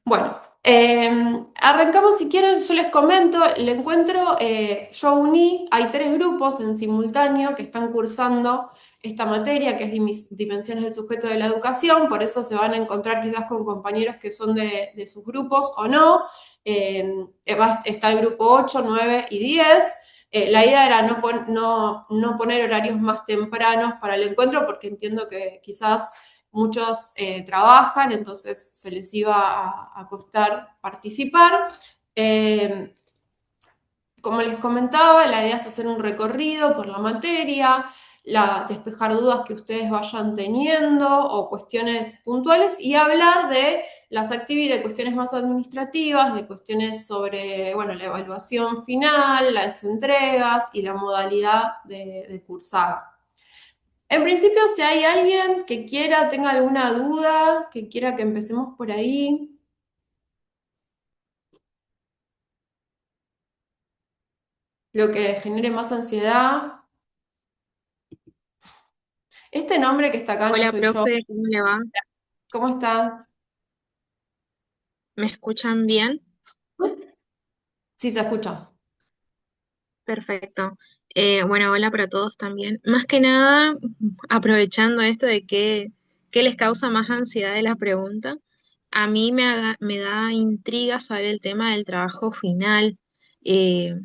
Bueno, arrancamos si quieren, yo les comento, el encuentro, yo uní, hay tres grupos en simultáneo que están cursando esta materia, que es Dimensiones del Sujeto de la Educación, por eso se van a encontrar quizás con compañeros que son de sus grupos o no. Está el grupo 8, 9 y 10. La idea era no poner horarios más tempranos para el encuentro, porque entiendo que quizás muchos trabajan, entonces se les iba a costar participar. Eh, Como les comentaba, la idea es hacer un recorrido por la materia, despejar dudas que ustedes vayan teniendo o cuestiones puntuales y hablar de las actividades, de cuestiones más administrativas, de cuestiones sobre, bueno, la evaluación final, las entregas y la modalidad de cursada. En principio, si hay alguien que quiera, tenga alguna duda, que quiera que empecemos por ahí, lo que genere más ansiedad. Este nombre que está acá no Hola, soy yo. profe, ¿cómo le va? ¿Cómo está? ¿Me escuchan bien? Sí, se escucha. Perfecto. Bueno, hola para todos también. Más que nada, aprovechando esto de qué les causa más ansiedad de la pregunta, a mí me da intriga saber el tema del trabajo final, eh,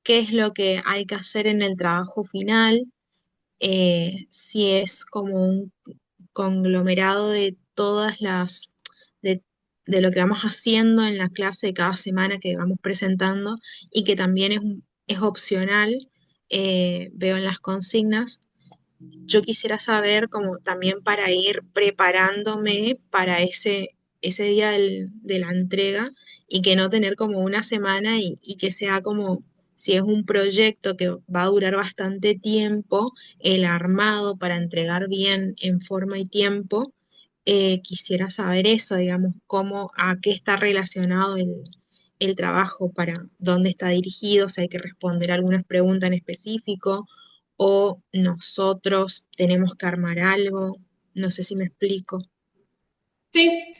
qué es lo que hay que hacer en el trabajo final, si es como un conglomerado de todas de, de lo que vamos haciendo en la clase de cada semana que vamos presentando y que también es opcional, veo en las consignas. Yo quisiera saber como también para ir preparándome para ese día de la entrega y que no tener como una semana y que sea como, si es un proyecto que va a durar bastante tiempo, el armado para entregar bien en forma y tiempo, quisiera saber eso, digamos, cómo, a qué está relacionado el trabajo, para dónde está dirigido, si hay que responder algunas preguntas en específico o nosotros tenemos que armar algo, no sé si me explico. Sí.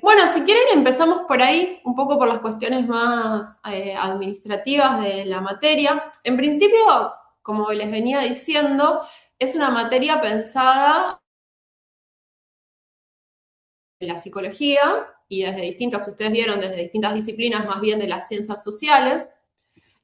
Bueno, si quieren empezamos por ahí, un poco por las cuestiones más administrativas de la materia. En principio, como les venía diciendo, es una materia pensada en la psicología y desde distintas, ustedes vieron, desde distintas disciplinas más bien de las ciencias sociales.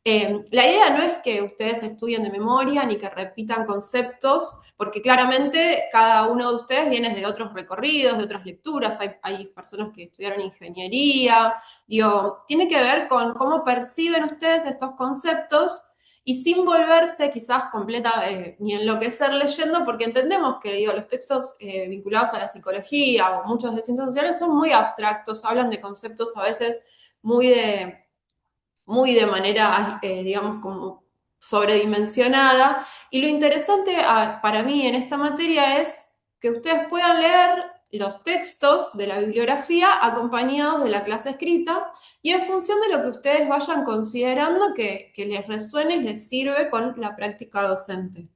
La idea no es que ustedes estudien de memoria ni que repitan conceptos, porque claramente cada uno de ustedes viene de otros recorridos, de otras lecturas. Hay personas que estudiaron ingeniería. Digo, tiene que ver con cómo perciben ustedes estos conceptos y sin volverse quizás completa ni enloquecer leyendo, porque entendemos que digo, los textos vinculados a la psicología o muchos de ciencias sociales son muy abstractos, hablan de conceptos a veces muy de manera, digamos, como sobredimensionada. Y lo interesante para mí en esta materia es que ustedes puedan leer los textos de la bibliografía acompañados de la clase escrita y en función de lo que ustedes vayan considerando que les resuene y les sirve con la práctica docente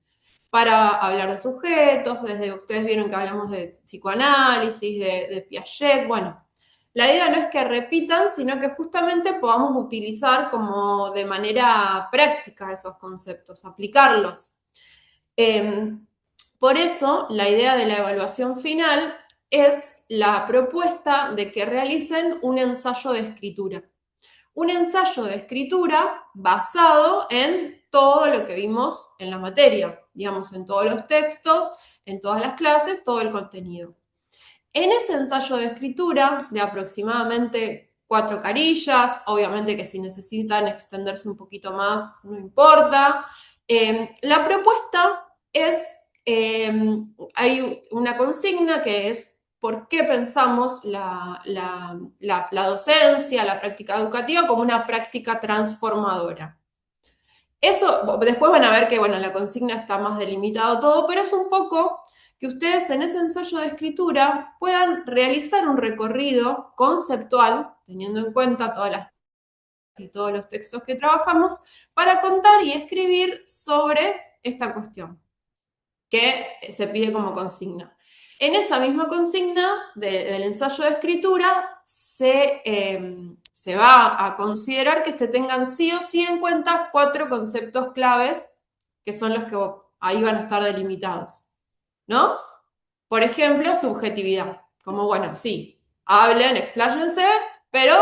para hablar de sujetos, desde ustedes vieron que hablamos de psicoanálisis, de Piaget, bueno, la idea no es que repitan, sino que justamente podamos utilizar como de manera práctica esos conceptos, aplicarlos. Eh, por eso, la idea de la evaluación final es la propuesta de que realicen un ensayo de escritura. Un ensayo de escritura basado en todo lo que vimos en la materia, digamos, en todos los textos, en todas las clases, todo el contenido. En ese ensayo de escritura, de aproximadamente 4 carillas, obviamente que si necesitan extenderse un poquito más, no importa, la propuesta es, eh, hay una consigna que es por qué pensamos la docencia, la práctica educativa como una práctica transformadora. Eso, después van a ver que, bueno, la consigna está más delimitado todo, pero es un poco que ustedes en ese ensayo de escritura puedan realizar un recorrido conceptual, teniendo en cuenta todas las y todos los textos que trabajamos, para contar y escribir sobre esta cuestión que se pide como consigna. En esa misma consigna del ensayo de escritura se va a considerar que se tengan sí o sí en cuenta 4 conceptos claves que son los que ahí van a estar delimitados, ¿no? Por ejemplo, subjetividad. Como, bueno, sí, hablen, expláyense, pero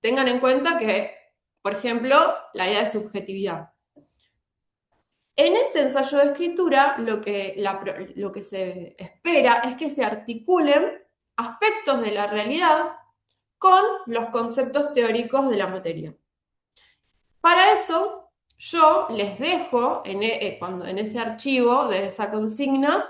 tengan en cuenta que, por ejemplo, la idea de subjetividad. En ese ensayo de escritura, lo que se espera es que se articulen aspectos de la realidad con los conceptos teóricos de la materia. Para eso, yo les dejo en ese archivo de esa consigna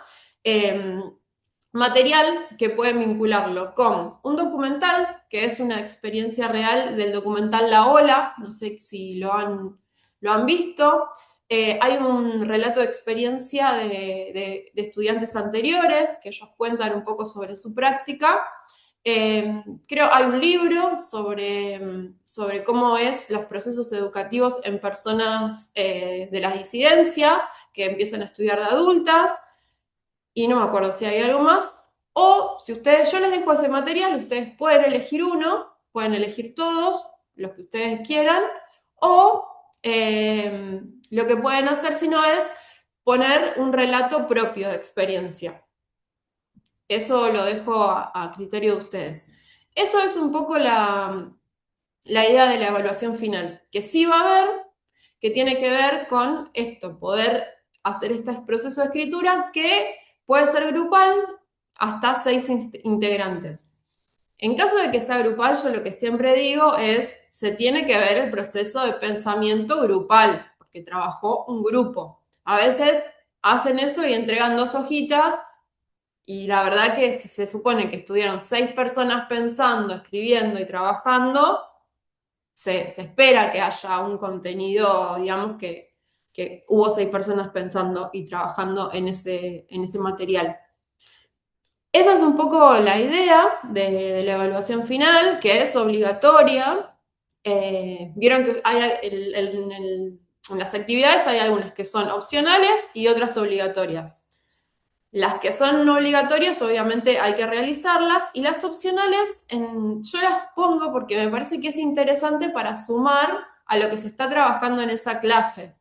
material que pueden vincularlo con un documental, que es una experiencia real del documental La Ola, no sé si lo han visto. Hay un relato de experiencia de estudiantes anteriores que ellos cuentan un poco sobre su práctica. Creo hay un libro sobre cómo es los procesos educativos en personas de la disidencia que empiezan a estudiar de adultas y no me acuerdo si hay algo más. O si ustedes, yo les dejo ese material, ustedes pueden elegir uno, pueden elegir todos, los que ustedes quieran, o lo que pueden hacer si no es poner un relato propio de experiencia. Eso lo dejo a criterio de ustedes. Eso es un poco la idea de la evaluación final, que sí va a haber, que tiene que ver con esto, poder hacer este proceso de escritura que puede ser grupal hasta 6 integrantes. En caso de que sea grupal, yo lo que siempre digo es, se tiene que ver el proceso de pensamiento grupal, porque trabajó un grupo. A veces hacen eso y entregan 2 hojitas y la verdad que si se supone que estuvieron 6 personas pensando, escribiendo y trabajando, se espera que haya un contenido, digamos, que hubo 6 personas pensando y trabajando en ese material. Esa es un poco la idea de la evaluación final, que es obligatoria. Vieron que en las actividades hay algunas que son opcionales y otras obligatorias. Las que son obligatorias, obviamente hay que realizarlas, y las opcionales yo las pongo porque me parece que es interesante para sumar a lo que se está trabajando en esa clase.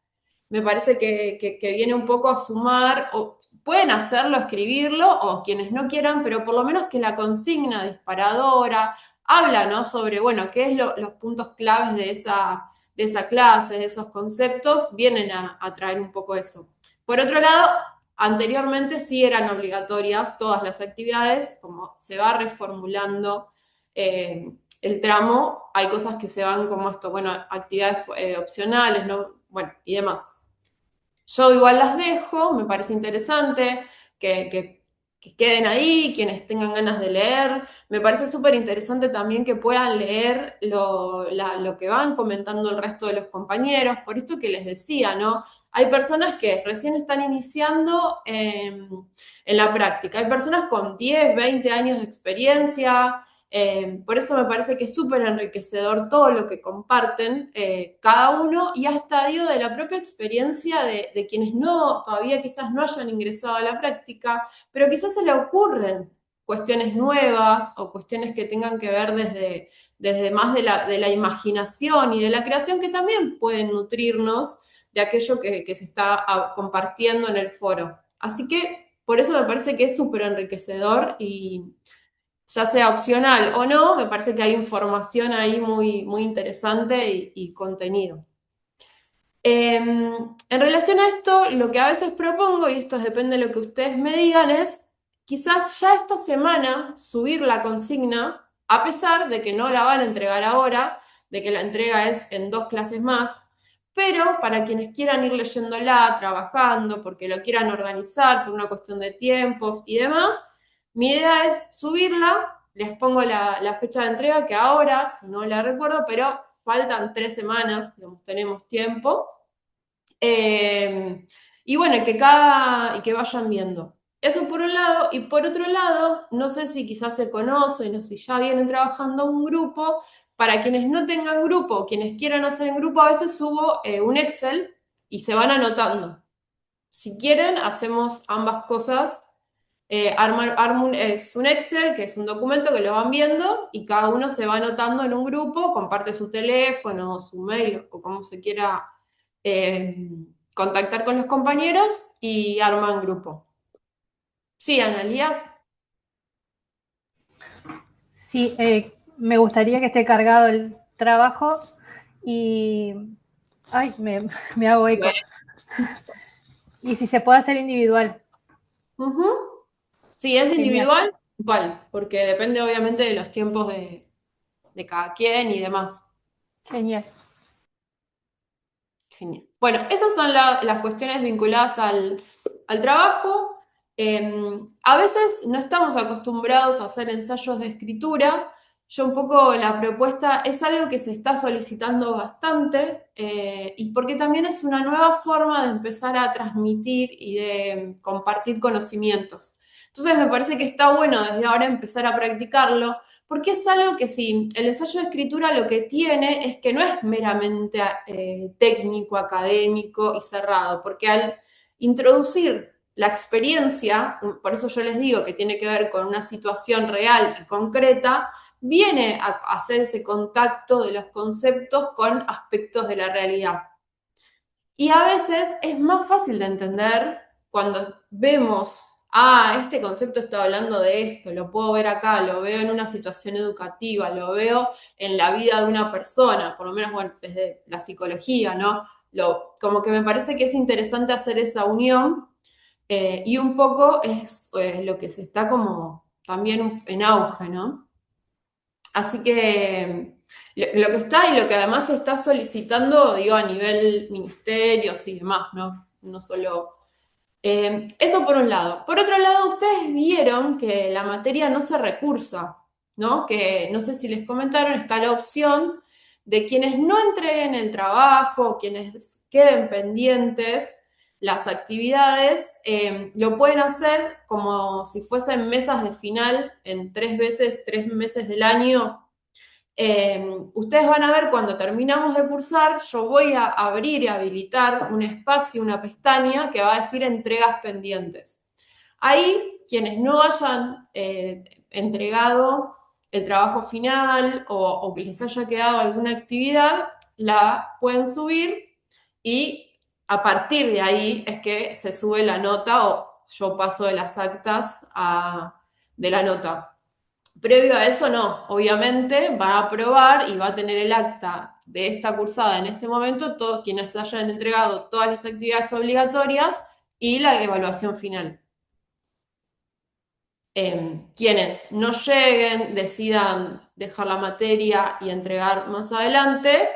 Me parece que viene un poco a sumar, o pueden hacerlo, escribirlo, o quienes no quieran, pero por lo menos que la consigna disparadora habla, ¿no? Sobre, bueno, qué es los puntos claves de esa clase, de esos conceptos, vienen a traer un poco eso. Por otro lado, anteriormente sí eran obligatorias todas las actividades, como se va reformulando el tramo, hay cosas que se van como esto, bueno, actividades opcionales, ¿no? Bueno, y demás. Yo igual las dejo, me parece interesante que queden ahí, quienes tengan ganas de leer. Me parece súper interesante también que puedan leer lo que van comentando el resto de los compañeros, por esto que les decía, ¿no? Hay personas que recién están iniciando en la práctica, hay personas con 10, 20 años de experiencia, por eso me parece que es súper enriquecedor todo lo que comparten cada uno y hasta digo de la propia experiencia de quienes no, todavía quizás no hayan ingresado a la práctica, pero quizás se le ocurren cuestiones nuevas o cuestiones que tengan que ver desde más de la imaginación y de la creación que también pueden nutrirnos de aquello que se está compartiendo en el foro. Así que por eso me parece que es súper enriquecedor y ya sea opcional o no, me parece que hay información ahí muy interesante y contenido. En relación a esto, lo que a veces propongo, y esto depende de lo que ustedes me digan, es quizás ya esta semana subir la consigna, a pesar de que no la van a entregar ahora, de que la entrega es en 2 clases más, pero para quienes quieran ir leyéndola, trabajando, porque lo quieran organizar por una cuestión de tiempos y demás, mi idea es subirla, les pongo la fecha de entrega, que ahora no la recuerdo, pero faltan 3 semanas, digamos, tenemos tiempo. Y bueno, y que vayan viendo. Eso por un lado, y por otro lado, no sé si quizás se conocen o si ya vienen trabajando un grupo. Para quienes no tengan grupo o quienes quieran hacer en grupo, a veces subo un Excel y se van anotando. Si quieren, hacemos ambas cosas. Es un Excel, que es un documento que lo van viendo y cada uno se va anotando en un grupo, comparte su teléfono, su mail o como se quiera eh, contactar con los compañeros y arman grupo. Sí, Analia. Sí, me gustaría que esté cargado el trabajo y... Ay, me hago eco. Bueno. Y si se puede hacer individual. Ujú. Sí, es Genial, individual, igual, porque depende obviamente de los tiempos de cada quien y demás. genial. Genial. Bueno, esas son las cuestiones vinculadas al trabajo. A veces no estamos acostumbrados a hacer ensayos de escritura. Yo un poco la propuesta es algo que se está solicitando bastante y porque también es una nueva forma de empezar a transmitir y de compartir conocimientos. Entonces me parece que está bueno desde ahora empezar a practicarlo porque es algo que sí, el ensayo de escritura lo que tiene es que no es meramente técnico, académico y cerrado, porque al introducir la experiencia, por eso yo les digo que tiene que ver con una situación real y concreta, viene a hacer ese contacto de los conceptos con aspectos de la realidad. Y a veces es más fácil de entender cuando vemos, este concepto está hablando de esto, lo puedo ver acá, lo veo en una situación educativa, lo veo en la vida de una persona, por lo menos, bueno, desde la psicología, ¿no? Como que me parece que es interesante hacer esa unión y un poco es lo que se está como también en auge, ¿no? Así que lo que está y lo que además se está solicitando, digo, a nivel ministerios y demás, ¿no? No solo... eso por un lado. Por otro lado, ustedes vieron que la materia no se recursa, ¿no? Que no sé si les comentaron, está la opción de quienes no entreguen el trabajo, quienes queden pendientes las actividades, lo pueden hacer como si fuesen mesas de final en 3 meses del año. Ustedes van a ver cuando terminamos de cursar, yo voy a abrir y habilitar un espacio, una pestaña que va a decir entregas pendientes. Ahí, quienes no hayan entregado el trabajo final o que les haya quedado alguna actividad, la pueden subir y a partir de ahí es que se sube la nota o yo paso de las actas de la nota. Previo a eso no, obviamente va a aprobar y va a tener el acta de esta cursada en este momento, todos quienes hayan entregado todas las actividades obligatorias y la evaluación final. Quienes no lleguen, decidan dejar la materia y entregar más adelante,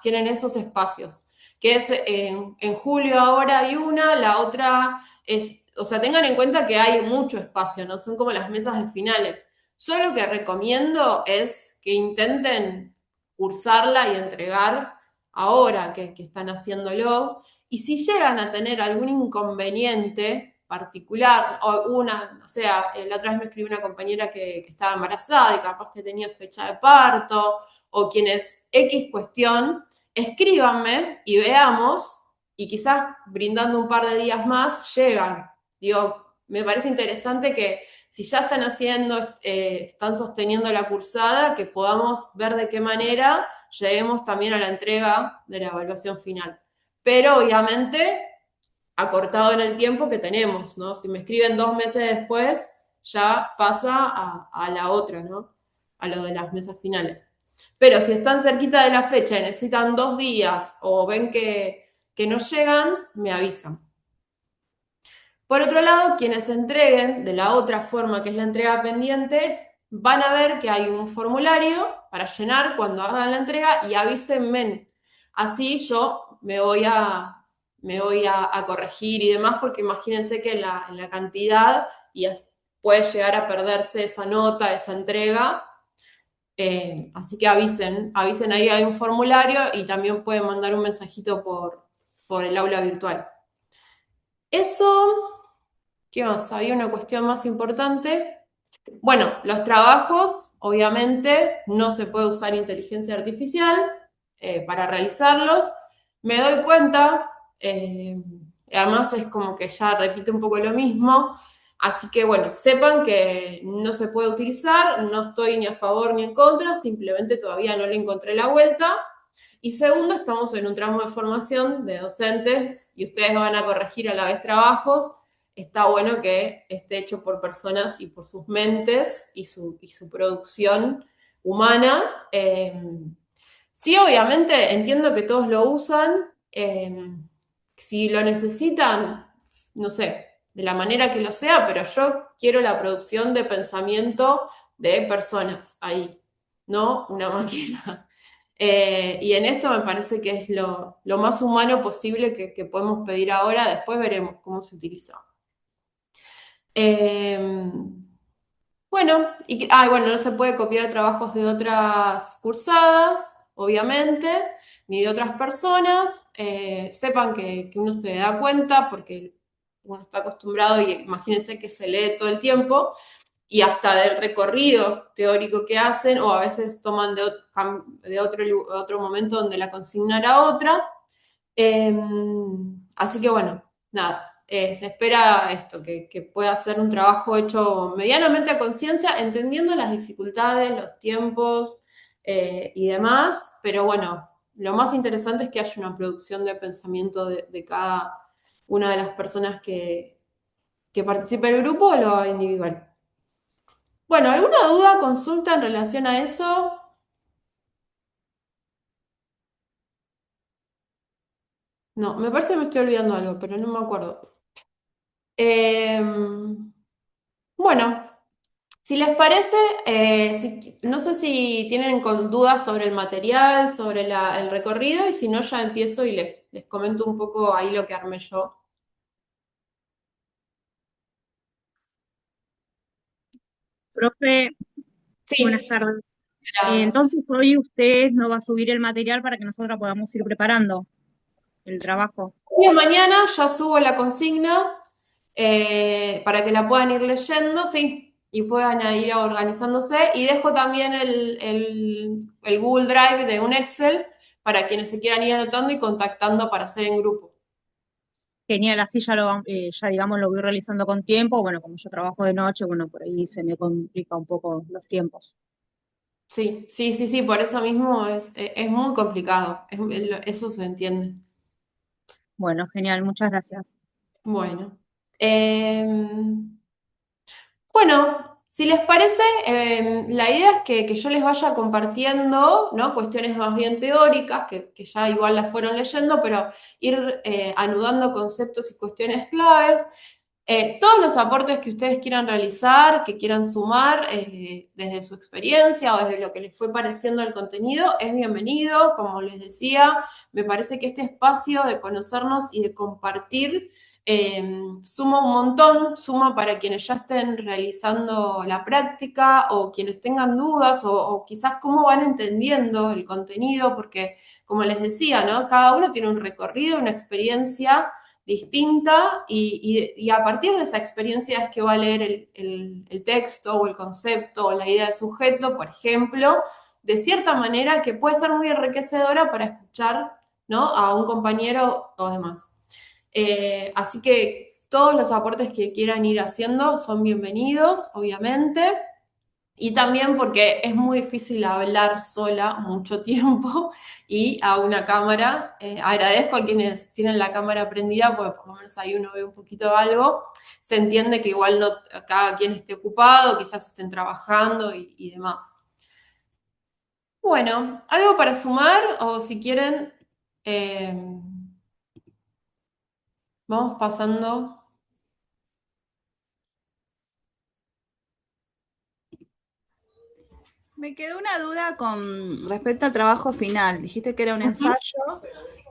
tienen esos espacios. Que es en julio ahora hay una, la otra es, o sea, tengan en cuenta que hay mucho espacio, ¿no? Son como las mesas de finales. Yo lo que recomiendo es que intenten cursarla y entregar ahora que están haciéndolo. Y si llegan a tener algún inconveniente particular, o o sea, la otra vez me escribió una compañera que estaba embarazada y capaz que tenía fecha de parto, o quienes X cuestión, escríbanme y veamos, y quizás brindando un par de días más, llegan. Digo, me parece interesante que si ya están haciendo, están sosteniendo la cursada, que podamos ver de qué manera lleguemos también a la entrega de la evaluación final. Pero obviamente acortado en el tiempo que tenemos, ¿no? Si me escriben 2 meses después, ya pasa a la otra, ¿no? A lo de las mesas finales. Pero si están cerquita de la fecha y necesitan 2 días o ven que no llegan, me avisan. Por otro lado, quienes entreguen de la otra forma que es la entrega pendiente, van a ver que hay un formulario para llenar cuando hagan la entrega y avísenme. Así yo me voy a corregir y demás, porque imagínense que en la cantidad puede llegar a perderse esa nota, esa entrega. Así que avisen ahí, hay un formulario y también pueden mandar un mensajito por el aula virtual. Eso. ¿Qué más? Había una cuestión más importante. Bueno, los trabajos, obviamente, no se puede usar inteligencia artificial para realizarlos. Me doy cuenta, además es como que ya repite un poco lo mismo, Así que bueno, sepan que no se puede utilizar, no estoy ni a favor ni en contra, simplemente todavía no le encontré la vuelta. Y segundo, estamos en un tramo de formación de docentes y ustedes van a corregir a la vez trabajos. Está bueno que esté hecho por personas y por sus mentes y su producción humana. Sí, obviamente entiendo que todos lo usan. Si lo necesitan, no sé, de la manera que lo sea, pero yo quiero la producción de pensamiento de personas ahí, no una máquina. Y en esto me parece que es lo más humano posible que podemos pedir ahora, después veremos cómo se utiliza. Eh, bueno, bueno, no se puede copiar trabajos de otras cursadas, obviamente, ni de otras personas. Sepan que uno se da cuenta porque uno está acostumbrado y imagínense que se lee todo el tiempo y hasta del recorrido teórico que hacen, o a veces toman de otro momento donde la consigna era otra. Así que bueno, nada, se espera esto, que pueda ser un trabajo hecho medianamente a conciencia, entendiendo las dificultades, los tiempos y demás, pero bueno, lo más interesante es que haya una producción de pensamiento de cada una de las personas que participe del grupo o lo individual. Bueno, ¿alguna duda, consulta en relación a eso? No, me parece que me estoy olvidando algo, pero no me acuerdo. Bueno, si les parece, no sé si tienen dudas sobre el material, sobre el recorrido, y si no, ya empiezo y les comento un poco ahí lo que armé yo. Profe, buenas Sí, tardes. era- Entonces hoy usted nos va a subir el material para que nosotros podamos ir preparando el trabajo. hoy o mañana ya subo la consigna para que la puedan ir leyendo, sí, y puedan ir organizándose. Y dejo también el Google Drive de un Excel para quienes se quieran ir anotando y contactando para hacer en grupo. Genial, así ya digamos lo voy realizando con tiempo. Bueno, como yo trabajo de noche, bueno, por ahí se me complica un poco los tiempos. Sí, sí, sí, sí, por eso mismo es muy complicado, eso se entiende. Bueno, genial, muchas gracias. Bueno, em, bueno, si les parece, la idea es que yo les vaya compartiendo, ¿no? Cuestiones más bien teóricas, que ya igual las fueron leyendo, pero ir anudando conceptos y cuestiones claves. Todos los aportes que ustedes quieran realizar, que quieran sumar desde su experiencia o desde lo que les fue pareciendo el contenido, es bienvenido. Como les decía, me parece que este espacio de conocernos y de compartir suma un montón, suma para quienes ya estén realizando la práctica o quienes tengan dudas o quizás cómo van entendiendo el contenido, porque como les decía, ¿no? Cada uno tiene un recorrido, una experiencia distinta y a partir de esa experiencia es que va a leer el texto o el concepto o la idea de sujeto, por ejemplo, de cierta manera que puede ser muy enriquecedora para escuchar, ¿no? A un compañero o demás. Así que todos los aportes que quieran ir haciendo son bienvenidos, obviamente. Y también porque es muy difícil hablar sola mucho tiempo y a una cámara. Agradezco a quienes tienen la cámara prendida, porque por lo menos ahí uno ve un poquito algo. Se entiende que igual no cada quien esté ocupado, quizás estén trabajando y demás. Bueno, ¿algo para sumar? O si quieren, eh, vamos pasando. Me quedó una duda con respecto al trabajo final. Dijiste que era un ensayo.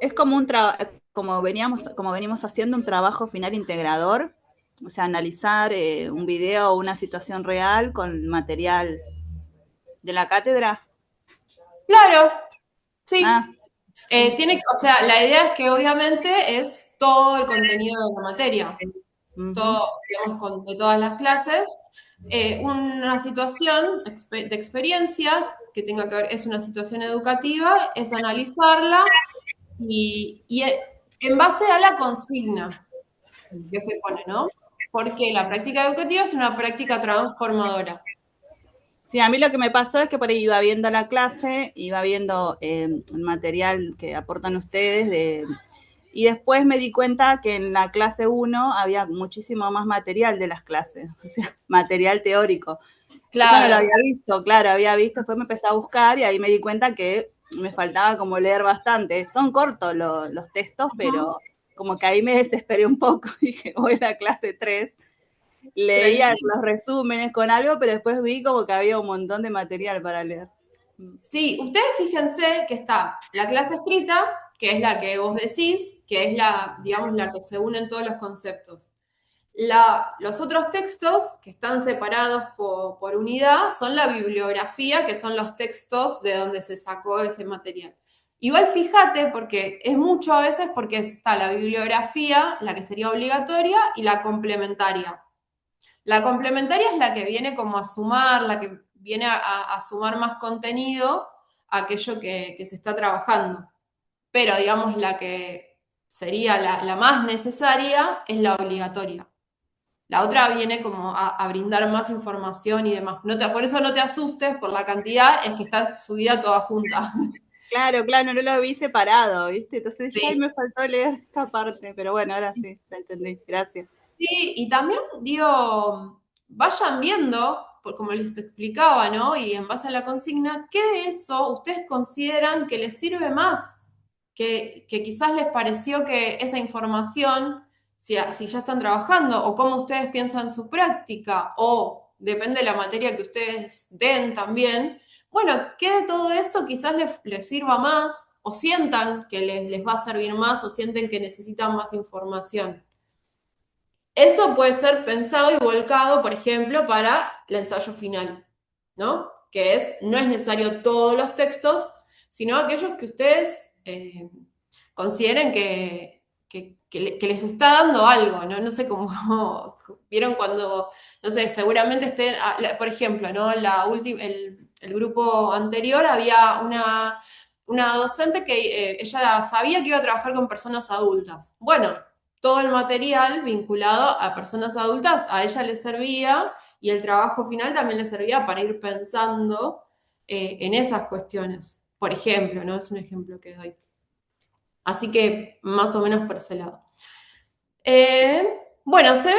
Es como como venimos haciendo un trabajo final integrador, o sea, analizar un video o una situación real con material de la cátedra. Claro, sí. Ah, O sea, la idea es que obviamente es todo el contenido de la materia, ujú. todo, digamos, de todas las clases. Una situación de experiencia que tenga que ver, es una situación educativa, es analizarla y en base a la consigna que se pone, ¿no? porque la práctica educativa es una práctica transformadora. Sí, a mí lo que me pasó es que por ahí iba viendo la clase, iba viendo el material que aportan ustedes, y después me di cuenta que en la clase 1 había muchísimo más material de las clases, o sea, material teórico. Claro. Eso no lo había visto, claro, había visto, después me empecé a buscar y ahí me di cuenta que me faltaba como leer bastante. Son cortos los textos, pero como que ahí me desesperé un poco, dije, voy a la clase 3. Leía los resúmenes con algo, pero después vi como que había un montón de material para leer. Sí, ustedes fíjense que está la clase escrita, que es la que vos decís, que es la, digamos, la que se unen todos los conceptos. Los otros textos que están separados por unidad son la bibliografía, que son los textos de donde se sacó ese material. Igual fíjate, porque es mucho a veces, porque está la bibliografía, la que sería obligatoria, y la complementaria. La complementaria es la que viene como a sumar, la que viene a sumar más contenido a aquello que se está trabajando. Pero, digamos, la que sería la más necesaria es la obligatoria. La otra viene como a brindar más información y demás. Por eso no te asustes por la cantidad, es que está subida toda junta. Claro, no lo vi separado, ¿viste? Entonces Sí. ya me faltó leer esta parte, pero bueno, ahora sí, la entendí, gracias. Sí, y también, digo, vayan viendo, como les explicaba, ¿no? Y en base a la consigna, ¿qué de eso ustedes consideran que les sirve más? Que quizás les pareció que esa información, si ya están trabajando, o cómo ustedes piensan su práctica, o depende de la materia que ustedes den también, bueno, ¿qué de todo eso quizás les sirva más, o sientan que les va a servir más, o sienten que necesitan más información? Eso puede ser pensado y volcado, por ejemplo, para el ensayo final, ¿no? Que no es necesario todos los textos, sino aquellos que ustedes consideren que les está dando algo, ¿no? No sé cómo vieron cuando, no sé, seguramente estén, por ejemplo, ¿no? El grupo anterior había una docente que ella sabía que iba a trabajar con personas adultas. Bueno, todo el material vinculado a personas adultas a ella le servía y el trabajo final también le servía para ir pensando en esas cuestiones. Por ejemplo, ¿no? Es un ejemplo que doy. Así que más o menos por ese lado. Bueno, se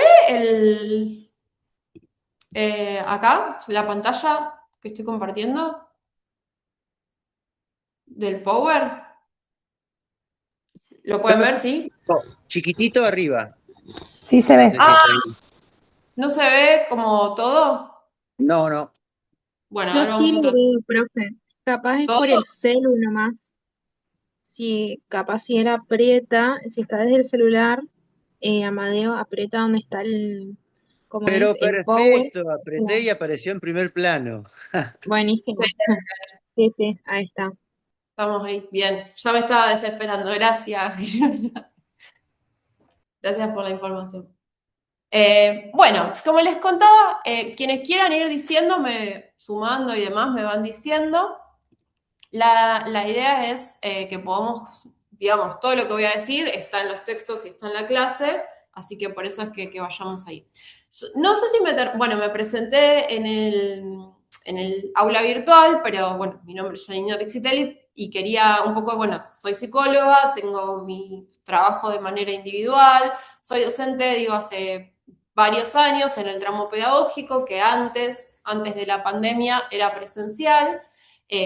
ve acá, la pantalla que estoy compartiendo del Power. ¿Lo pueden ver, sí? Chiquitito arriba. Sí se ve. ¿No se ve como todo? No. Bueno, Yo ahora vamos sí a lo veo, profe. Capaz es ¿Todo? por el celu nomás. Si capaz si él aprieta, si está desde el celular, Amadeo aprieta donde está como Pero es el power. perfecto, apreté y apareció en primer plano. Buenísimo. Sí, Sí, ahí está. estamos ahí. Bien, ya me estaba desesperando. Gracias. Gracias por la información. Bueno, como les contaba, quienes quieran ir diciéndome, sumando y demás, me van diciendo. La idea es que podamos, digamos, todo lo que voy a decir está en los textos y está en la clase, así que por eso es que vayamos ahí. No sé si me presenté en el aula virtual, pero bueno, mi nombre es Janina Rixitelli y quería un poco, bueno, soy psicóloga, tengo mi trabajo de manera individual, soy docente, digo, hace varios años en el tramo pedagógico, que antes de la pandemia era presencial.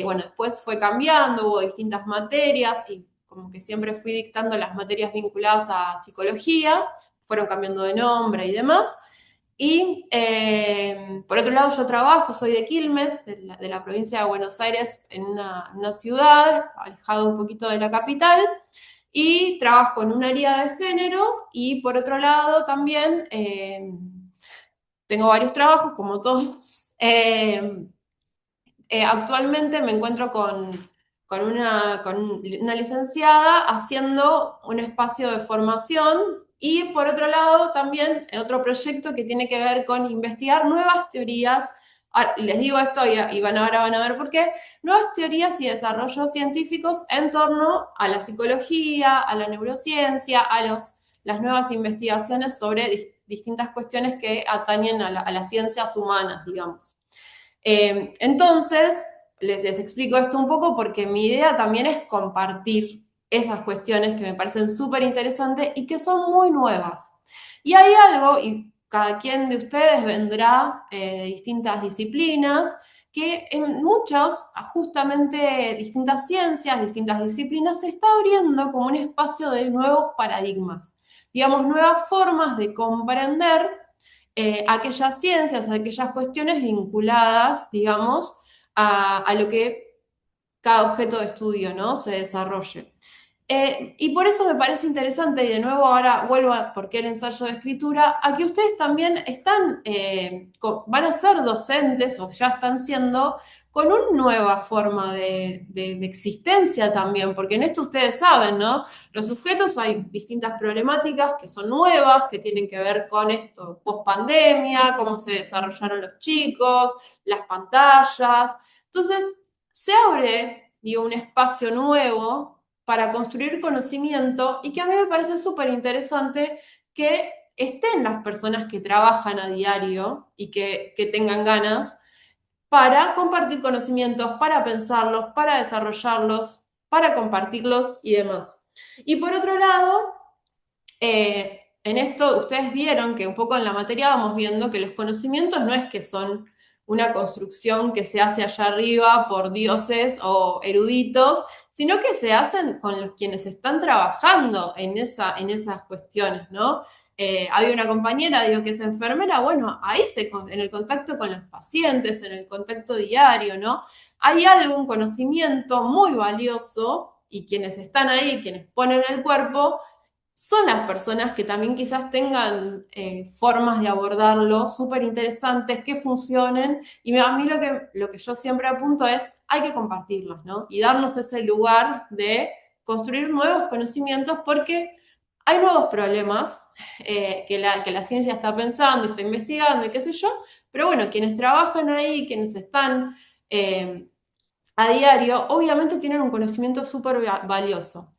Bueno, después fue cambiando, hubo distintas materias y como que siempre fui dictando las materias vinculadas a psicología, fueron cambiando de nombre y demás. Y por otro lado yo trabajo, soy de Quilmes, de la provincia de Buenos Aires, en una ciudad, alejado un poquito de la capital, y trabajo en un área de género y por otro lado también tengo varios trabajos como todos. Actualmente me encuentro con una licenciada haciendo un espacio de formación y por otro lado también otro proyecto que tiene que ver con investigar nuevas teorías. Les digo esto y ahora van a ver por qué. Nuevas teorías y desarrollos científicos en torno a la psicología, a la neurociencia, a las nuevas investigaciones sobre distintas cuestiones que atañen a las ciencias humanas, digamos. Entonces, les explico esto un poco porque mi idea también es compartir esas cuestiones que me parecen súper interesantes y que son muy nuevas. Y hay algo, y cada quien de ustedes vendrá de distintas disciplinas, que en muchos, justamente distintas ciencias, distintas disciplinas, se está abriendo como un espacio de nuevos paradigmas, digamos, nuevas formas de comprender aquellas ciencias, aquellas cuestiones vinculadas, digamos, a lo que cada objeto de estudio, ¿no?, se desarrolle. Y por eso me parece interesante, y de nuevo ahora vuelvo a por qué el ensayo de escritura, a que ustedes también están, van a ser docentes o ya están siendo con una nueva forma de existencia también, porque en esto ustedes saben, ¿no? Los sujetos hay distintas problemáticas que son nuevas, que tienen que ver con esto, post pandemia, cómo se desarrollaron los chicos, las pantallas. Entonces, se abre, digo, un espacio nuevo para construir conocimiento y que a mí me parece súper interesante que estén las personas que trabajan a diario y que tengan ganas para compartir conocimientos, para pensarlos, para desarrollarlos, para compartirlos y demás. Y por otro lado, en esto ustedes vieron que un poco en la materia vamos viendo que los conocimientos no es que son una construcción que se hace allá arriba por dioses o eruditos, sino que se hacen con los quienes están trabajando en esas cuestiones, ¿no? Había una compañera, digo, que es enfermera, bueno, ahí en el contacto con los pacientes, en el contacto diario, ¿no? Hay algún conocimiento muy valioso y quienes están ahí, quienes ponen el cuerpo, son las personas que también quizás tengan formas de abordarlo súper interesantes, que funcionen, y a mí lo que yo siempre apunto es, hay que compartirlos, ¿no? Y darnos ese lugar de construir nuevos conocimientos porque hay nuevos problemas que la ciencia está pensando, está investigando y qué sé yo, pero bueno, quienes trabajan ahí, quienes están a diario, obviamente tienen un conocimiento súper valioso.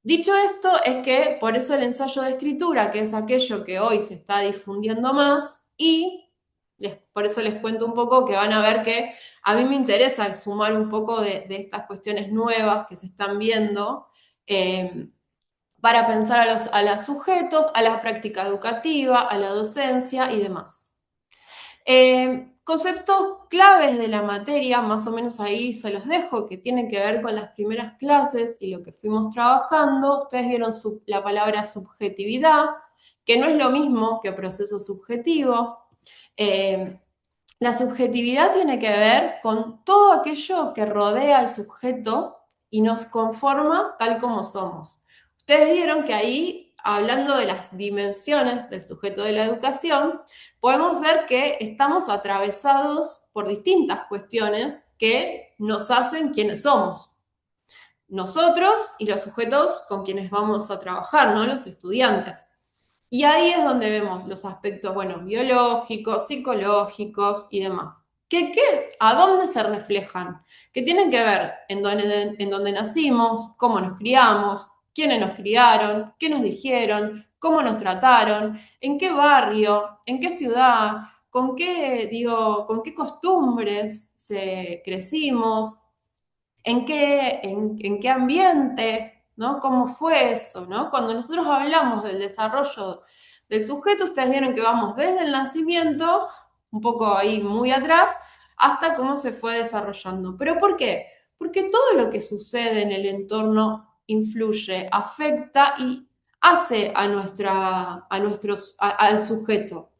Dicho esto, es que por eso el ensayo de escritura, que es aquello que hoy se está difundiendo más, y por eso les cuento un poco que van a ver que a mí me interesa sumar un poco de estas cuestiones nuevas que se están viendo para pensar a los sujetos, a la práctica educativa, a la docencia y demás. Conceptos claves de la materia, más o menos ahí se los dejo, que tienen que ver con las primeras clases y lo que fuimos trabajando. Ustedes vieron la palabra subjetividad, que no es lo mismo que proceso subjetivo. La subjetividad tiene que ver con todo aquello que rodea al sujeto y nos conforma tal como somos. Ustedes vieron que ahí, hablando de las dimensiones del sujeto de la educación, podemos ver que estamos atravesados por distintas cuestiones que nos hacen quienes somos. Nosotros y los sujetos con quienes vamos a trabajar, ¿no? Los estudiantes. Y ahí es donde vemos los aspectos, bueno, biológicos, psicológicos y demás. ¿A dónde se reflejan? Que tienen que ver en dónde nacimos, cómo nos criamos, quiénes nos criaron, qué nos dijeron, cómo nos trataron, en qué barrio, en qué ciudad, con qué costumbres crecimos, en qué ambiente, ¿no? ¿Cómo fue eso, ¿no? Cuando nosotros hablamos del desarrollo del sujeto, ustedes vieron que vamos desde el nacimiento, un poco ahí muy atrás, hasta cómo se fue desarrollando. ¿Pero por qué? Porque todo lo que sucede en el entorno influye, afecta y hace al sujeto.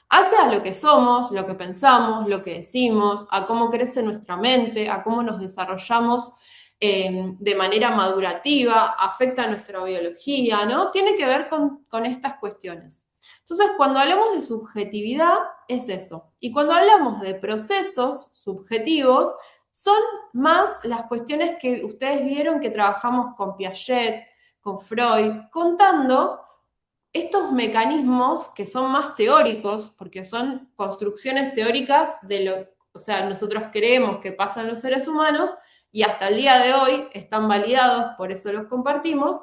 Hace a lo que somos, lo que pensamos, lo que decimos, a cómo crece nuestra mente, a cómo nos desarrollamos de manera madurativa, afecta a nuestra biología, ¿no? Tiene que ver con estas cuestiones. Entonces, cuando hablamos de subjetividad, es eso. Y cuando hablamos de procesos subjetivos, son más las cuestiones que ustedes vieron que trabajamos con Piaget, con Freud, contando estos mecanismos que son más teóricos, porque son construcciones teóricas o sea, nosotros creemos que pasan los seres humanos y hasta el día de hoy están validados, por eso los compartimos,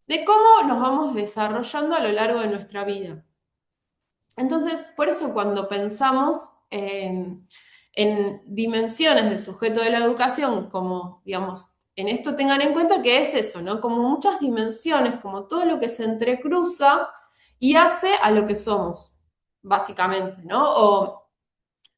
de cómo nos vamos desarrollando a lo largo de nuestra vida. Entonces, por eso cuando pensamos en dimensiones del sujeto de la educación, como, digamos, en esto tengan en cuenta que es eso, ¿no? Como muchas dimensiones, como todo lo que se entrecruza y hace a lo que somos, básicamente, ¿no?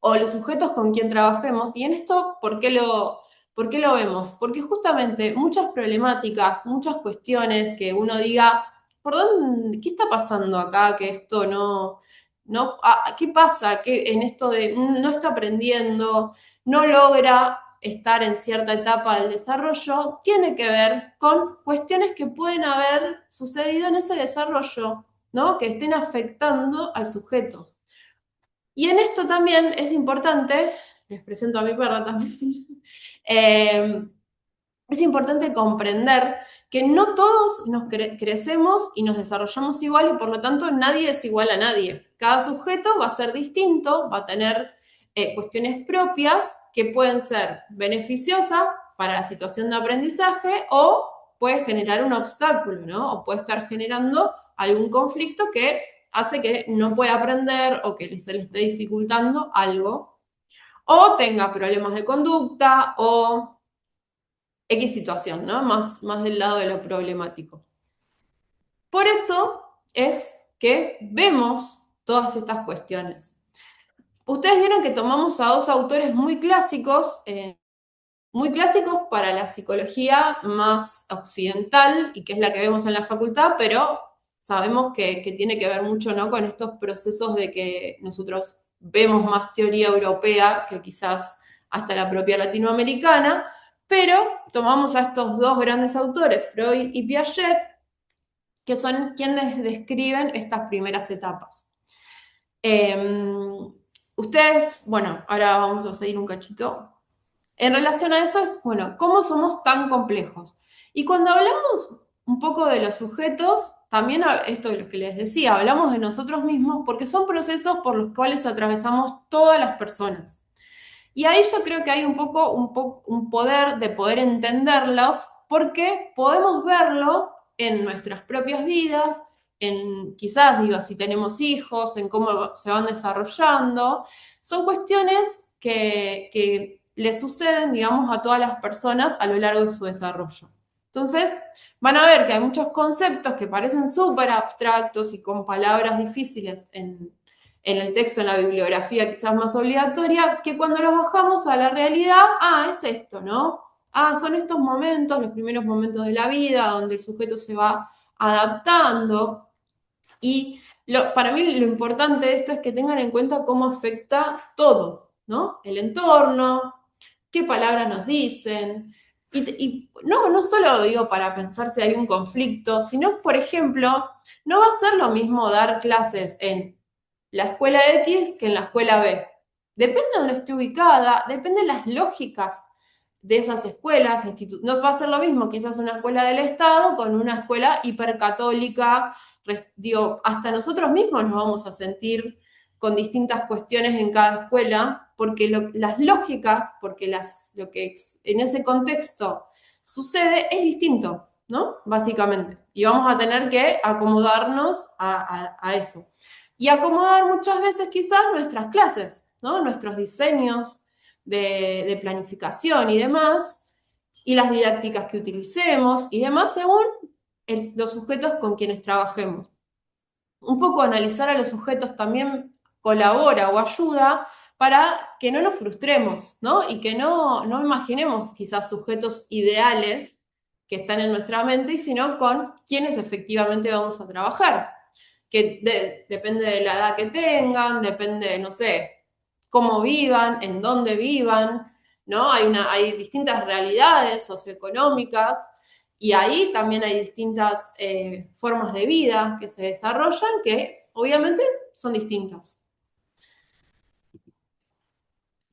O los sujetos con quien trabajemos. Y en esto, por qué lo vemos? Porque justamente muchas problemáticas, muchas cuestiones que uno diga, ¿por dónde, qué está pasando acá? Que esto ¿qué pasa? Que en esto de no está aprendiendo, no logra estar en cierta etapa del desarrollo, tiene que ver con cuestiones que pueden haber sucedido en ese desarrollo, ¿no? Que estén afectando al sujeto. Y en esto también es importante, les presento a mi perra también, es importante comprender que no todos nos crecemos y nos desarrollamos igual y por lo tanto nadie es igual a nadie. Cada sujeto va a ser distinto, va a tener cuestiones propias que pueden ser beneficiosas para la situación de aprendizaje o puede generar un obstáculo, ¿no? O puede estar generando algún conflicto que hace que no pueda aprender o que se le esté dificultando algo, o tenga problemas de conducta o X situación, ¿no? Más del lado de lo problemático. Por eso es que vemos todas estas cuestiones. Ustedes vieron que tomamos a dos autores muy clásicos para la psicología más occidental y que es la que vemos en la facultad, pero sabemos que tiene que ver mucho, ¿no? Con estos procesos de que nosotros vemos más teoría europea que quizás hasta la propia latinoamericana, pero tomamos a estos dos grandes autores, Freud y Piaget, que son quienes describen estas primeras etapas. Ustedes, bueno, ahora vamos a seguir un cachito. En relación a eso es, bueno, ¿cómo somos tan complejos? Y cuando hablamos un poco de los sujetos, también esto de lo que les decía, hablamos de nosotros mismos porque son procesos por los cuales atravesamos todas las personas. Y ahí yo creo que hay un poder de poder entenderlos porque podemos verlo en nuestras propias vidas, en quizás, digo, si tenemos hijos, en cómo se van desarrollando. Son cuestiones que le suceden, digamos, a todas las personas a lo largo de su desarrollo. Entonces, van a ver que hay muchos conceptos que parecen súper abstractos y con palabras difíciles en el texto, en la bibliografía quizás más obligatoria, que cuando los bajamos a la realidad, es esto, ¿no? Son estos momentos, los primeros momentos de la vida, donde el sujeto se va adaptando. Y para mí lo importante de esto es que tengan en cuenta cómo afecta todo, ¿no? El entorno, qué palabras nos dicen. Y no solo digo para pensar si hay un conflicto, sino, por ejemplo, no va a ser lo mismo dar clases en la escuela X que en la escuela B. Depende de dónde esté ubicada, depende de las lógicas de esas escuelas, no va a ser lo mismo quizás una escuela del Estado con una escuela hipercatólica, digo, hasta nosotros mismos nos vamos a sentir con distintas cuestiones en cada escuela, porque las lógicas, porque lo que en ese contexto sucede es distinto, ¿no? Básicamente. Y vamos a tener que acomodarnos a eso. Y acomodar muchas veces quizás nuestras clases, ¿no? Nuestros diseños de planificación y demás, y las didácticas que utilicemos y demás según los sujetos con quienes trabajemos. Un poco analizar a los sujetos también colabora o ayuda para que no nos frustremos, ¿no? Y que no imaginemos quizás sujetos ideales que están en nuestra mente, sino con quienes efectivamente vamos a trabajar. Que depende de la edad que tengan, depende, no sé, cómo vivan, en dónde vivan, ¿no? Hay distintas realidades socioeconómicas y ahí también hay distintas formas de vida que se desarrollan que obviamente son distintas.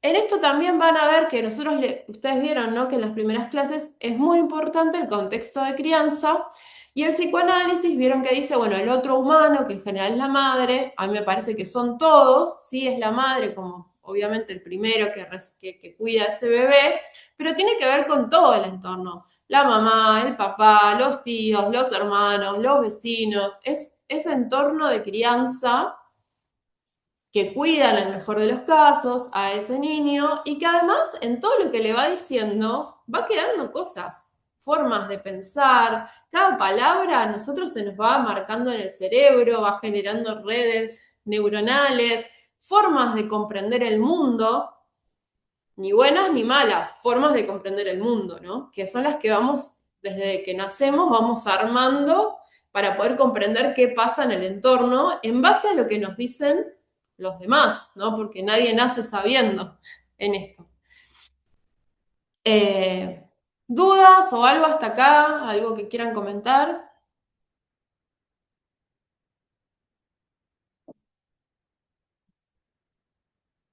En esto también van a ver que ustedes vieron, ¿no? Que en las primeras clases es muy importante el contexto de crianza y el psicoanálisis vieron que dice, bueno, el otro humano, que en general es la madre, a mí me parece que son todos, sí es la madre como obviamente el primero que cuida a ese bebé, pero tiene que ver con todo el entorno, la mamá, el papá, los tíos, los hermanos, los vecinos, es ese entorno de crianza que cuida en el mejor de los casos a ese niño y que además en todo lo que le va diciendo va quedando cosas, formas de pensar, cada palabra a nosotros se nos va marcando en el cerebro, va generando redes neuronales, formas de comprender el mundo, ni buenas ni malas, formas de comprender el mundo, ¿no? Que son las que vamos, desde que nacemos, vamos armando para poder comprender qué pasa en el entorno en base a lo que nos dicen los demás, ¿no? Porque nadie nace sabiendo en esto. ¿Dudas o algo hasta acá? ¿Algo que quieran comentar?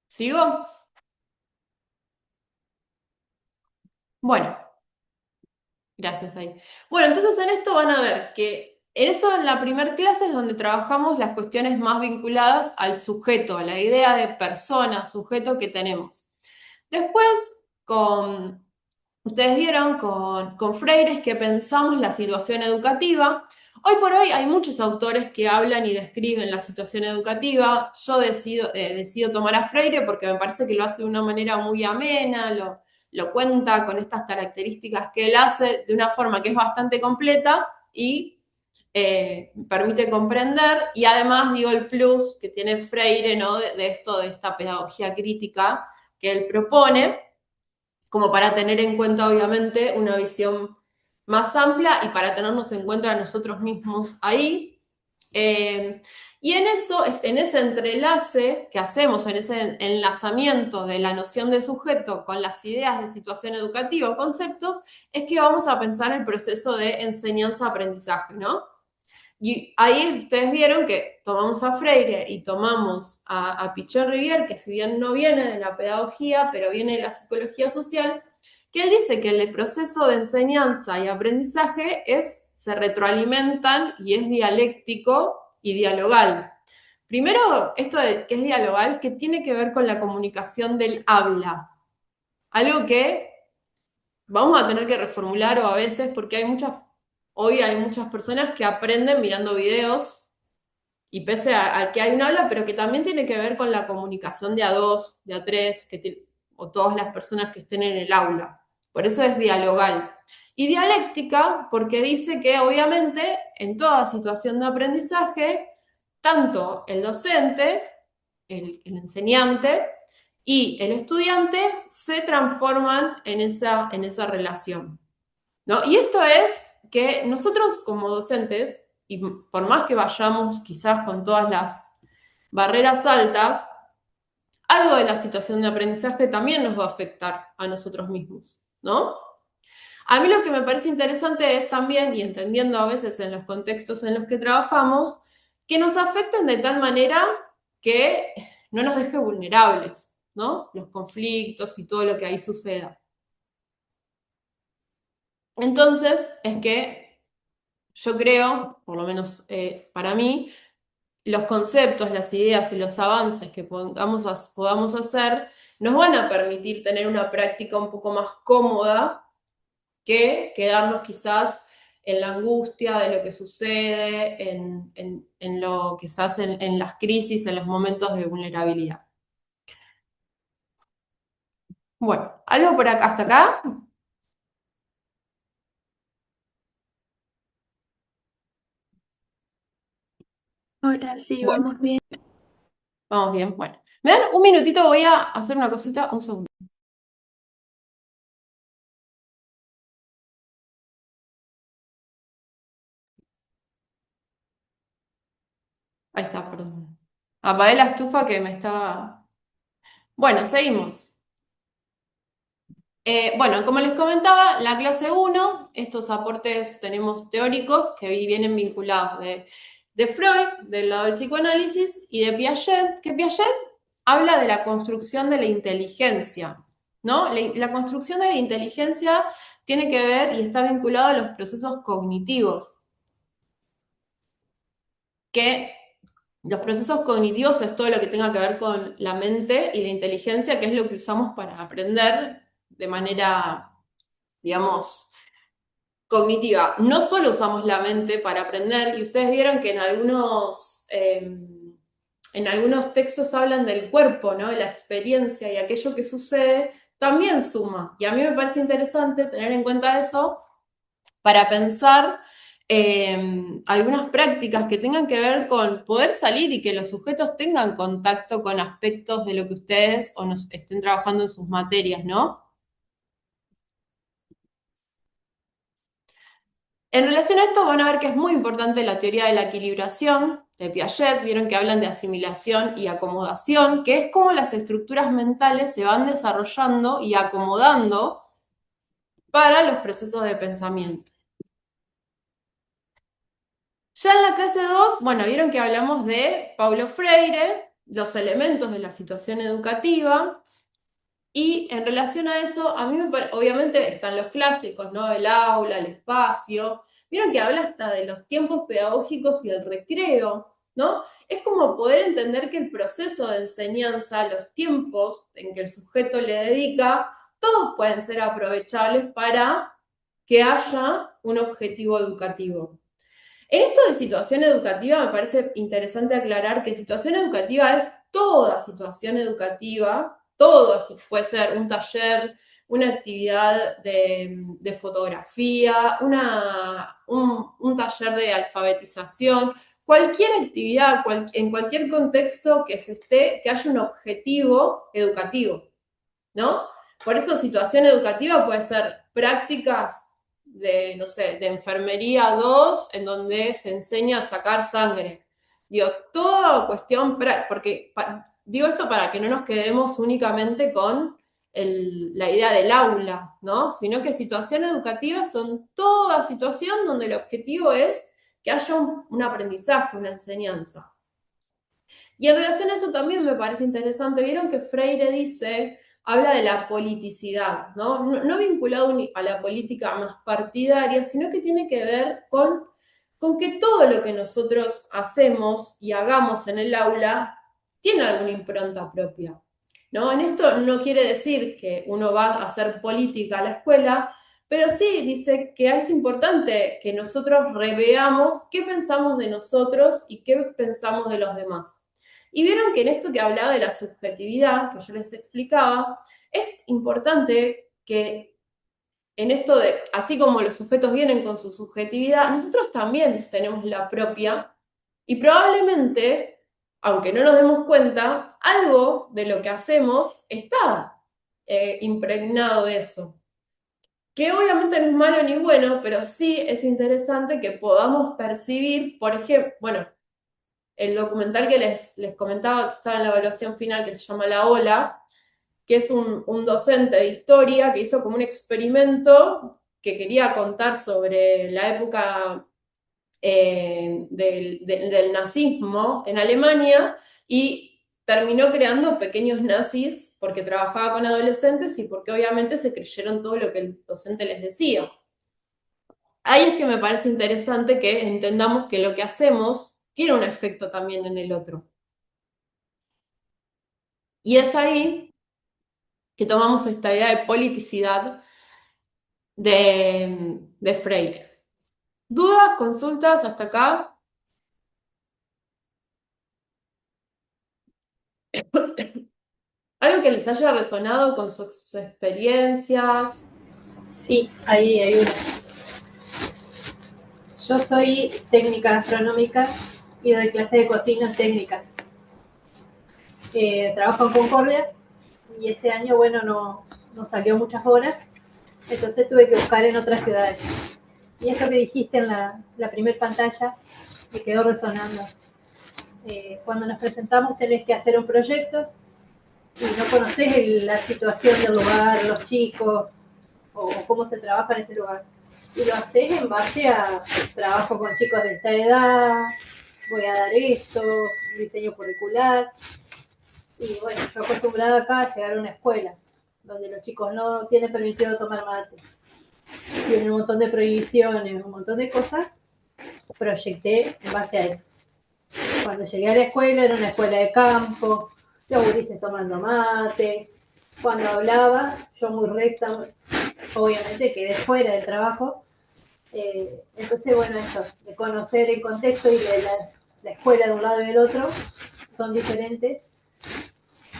¿Sigo? Bueno, gracias ahí. Bueno, entonces en esto van a ver que eso en la primera clase es donde trabajamos las cuestiones más vinculadas al sujeto, a la idea de persona, sujeto que tenemos. Después, ustedes vieron con Freire es que pensamos la situación educativa. Hoy por hoy hay muchos autores que hablan y describen la situación educativa. Yo decido tomar a Freire porque me parece que lo hace de una manera muy amena, lo cuenta con estas características que él hace de una forma que es bastante completa y permite comprender. Y además digo el plus que tiene Freire, ¿no? de esta pedagogía crítica que él propone, como para tener en cuenta, obviamente, una visión más amplia y para tenernos en cuenta a nosotros mismos ahí. Y en ese entrelace que hacemos, en ese enlazamiento de la noción de sujeto con las ideas de situación educativa o conceptos, es que vamos a pensar el proceso de enseñanza-aprendizaje, ¿no? Y ahí ustedes vieron que tomamos a Freire y tomamos a Pichon-Rivière, que si bien no viene de la pedagogía, pero viene de la psicología social, que él dice que el proceso de enseñanza y aprendizaje se retroalimentan y es dialéctico y dialogal. Primero, esto de que es dialogal, que tiene que ver con la comunicación del habla. Algo que vamos a tener que reformular o a veces, porque hoy hay muchas personas que aprenden mirando videos y pese a que hay un habla, pero que también tiene que ver con la comunicación de a dos, de a tres, o todas las personas que estén en el aula. Por eso es dialogal. Y dialéctica, porque dice que obviamente en toda situación de aprendizaje, tanto el docente, el enseñante y el estudiante se transforman en esa relación, ¿no? Y esto es que nosotros como docentes, y por más que vayamos quizás con todas las barreras altas, algo de la situación de aprendizaje también nos va a afectar a nosotros mismos, ¿no? A mí lo que me parece interesante es también, y entendiendo a veces en los contextos en los que trabajamos, que nos afecten de tal manera que no nos deje vulnerables, ¿no? Los conflictos y todo lo que ahí suceda. Entonces, es que yo creo, por lo menos para mí, los conceptos, las ideas y los avances que podamos hacer nos van a permitir tener una práctica un poco más cómoda que quedarnos quizás en la angustia de lo que sucede, en lo quizás en las crisis, en los momentos de vulnerabilidad. Bueno, ¿algo por acá hasta acá? Hola, sí, Bueno, vamos bien. vamos bien, bueno. ¿Me dan un minutito? Voy a hacer una cosita, un segundo. Ahí está, perdón. Apagué la estufa que me estaba... Bueno, seguimos. Bueno, como les comentaba, la clase 1, estos aportes tenemos teóricos que vienen vinculados de Freud, del lado del psicoanálisis, y de Piaget, que Piaget habla de la construcción de la inteligencia, ¿no? La construcción de la inteligencia tiene que ver y está vinculado a los procesos cognitivos, que los procesos cognitivos es todo lo que tenga que ver con la mente y la inteligencia, que es lo que usamos para aprender de manera, digamos, cognitiva. No solo usamos la mente para aprender, y ustedes vieron que en algunos en algunos textos hablan del cuerpo, ¿no? De la experiencia y aquello que sucede, también suma. Y a mí me parece interesante tener en cuenta eso para pensar algunas prácticas que tengan que ver con poder salir y que los sujetos tengan contacto con aspectos de lo que ustedes o nos estén trabajando en sus materias, ¿no? En relación a esto van a ver que es muy importante la teoría de la equilibración de Piaget. Vieron que hablan de asimilación y acomodación, que es cómo las estructuras mentales se van desarrollando y acomodando para los procesos de pensamiento. Ya en la clase 2, bueno, vieron que hablamos de Paulo Freire, los elementos de la situación educativa, y en relación a eso, a mí obviamente están los clásicos, ¿no? El aula, el espacio. Vieron que habla hasta de los tiempos pedagógicos y el recreo, ¿no? Es como poder entender que el proceso de enseñanza, los tiempos en que el sujeto le dedica, todos pueden ser aprovechables para que haya un objetivo educativo. En esto de situación educativa me parece interesante aclarar que situación educativa es toda situación educativa, todo, así puede ser un taller, una actividad de fotografía, un taller de alfabetización, cualquier actividad, en cualquier contexto que haya un objetivo educativo, ¿no? Por eso situación educativa puede ser prácticas de, no sé, de enfermería 2, en donde se enseña a sacar sangre. Digo, toda cuestión, porque digo esto para que no nos quedemos únicamente con la idea del aula, ¿no? Sino que situación educativa son toda situación donde el objetivo es que haya un aprendizaje, una enseñanza. Y en relación a eso también me parece interesante, vieron que Freire habla de la politicidad, ¿no? No vinculado a la política más partidaria, sino que tiene que ver con que todo lo que nosotros hacemos y hagamos en el aula tiene alguna impronta propia, ¿no? En esto no quiere decir que uno va a hacer política a la escuela, pero sí dice que es importante que nosotros reveamos qué pensamos de nosotros y qué pensamos de los demás. Y vieron que en esto que hablaba de la subjetividad, que yo les explicaba, es importante que en esto de, así como los sujetos vienen con su subjetividad, nosotros también tenemos la propia y probablemente, aunque no nos demos cuenta, algo de lo que hacemos está impregnado de eso. Que obviamente no es malo ni bueno, pero sí es interesante que podamos percibir, por ejemplo, bueno, el documental que les comentaba que estaba en la evaluación final, que se llama La Ola, que es un docente de historia que hizo como un experimento que quería contar sobre la época del nazismo en Alemania y terminó creando pequeños nazis porque trabajaba con adolescentes y porque obviamente se creyeron todo lo que el docente les decía. Ahí es que me parece interesante que entendamos que lo que hacemos tiene un efecto también en el otro. Y es ahí que tomamos esta idea de politicidad de Freire. ¿Dudas, consultas hasta acá? ¿Algo que les haya resonado con sus experiencias? Sí, ahí hay una. Yo soy técnica gastronómica y doy clases de cocinas técnicas. Trabajo en Concordia y este año, bueno, no salió muchas horas, entonces tuve que buscar en otras ciudades. Y esto que dijiste en la primer pantalla me quedó resonando. Cuando nos presentamos tenés que hacer un proyecto y no conocés la situación del lugar, los chicos o cómo se trabaja en ese lugar. Y lo haces en base a trabajo con chicos de esta edad, voy a dar esto, diseño curricular. Y bueno, yo acostumbrada acá a llegar a una escuela donde los chicos no tienen permitido tomar mate, tienen un montón de prohibiciones, un montón de cosas, proyecté en base a eso. Cuando llegué a la escuela, era una escuela de campo, los gurises tomando mate. Cuando hablaba, yo muy recta, obviamente quedé fuera del trabajo. Entonces, bueno, eso, de conocer el contexto y de la escuela de un lado y del otro, son diferentes,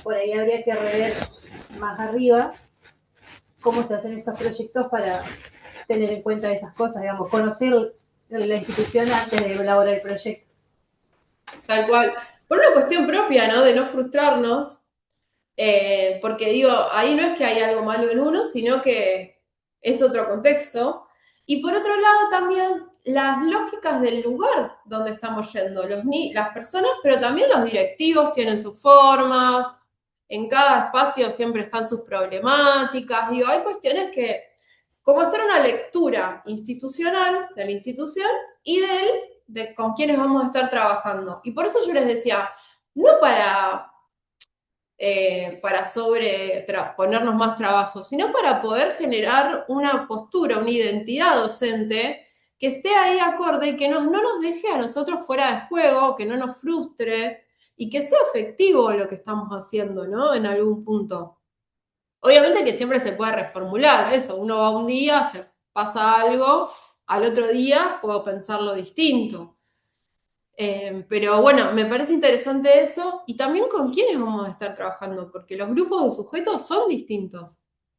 por ahí habría que rever más arriba cómo se hacen estos proyectos para tener en cuenta esas cosas, digamos, conocer la institución antes de elaborar el proyecto. Tal cual. Por una cuestión propia, ¿no? De no frustrarnos, porque digo, ahí no es que hay algo malo en uno, sino que es otro contexto. Y por otro lado también las lógicas del lugar donde estamos yendo, las personas, pero también los directivos tienen sus formas, en cada espacio siempre están sus problemáticas, digo, hay cuestiones que, como hacer una lectura institucional de la institución y de con quienes vamos a estar trabajando. Y por eso yo les decía, no para ponernos más trabajo, sino para poder generar una postura, una identidad docente que esté ahí acorde y que no nos deje a nosotros fuera de juego, que no nos frustre y que sea efectivo lo que estamos haciendo, ¿no? En algún punto. Obviamente que siempre se puede reformular eso, uno va un día, se pasa algo, al otro día puedo pensarlo distinto. Pero bueno, me parece interesante eso y también con quiénes vamos a estar trabajando, porque los grupos de sujetos son distintos,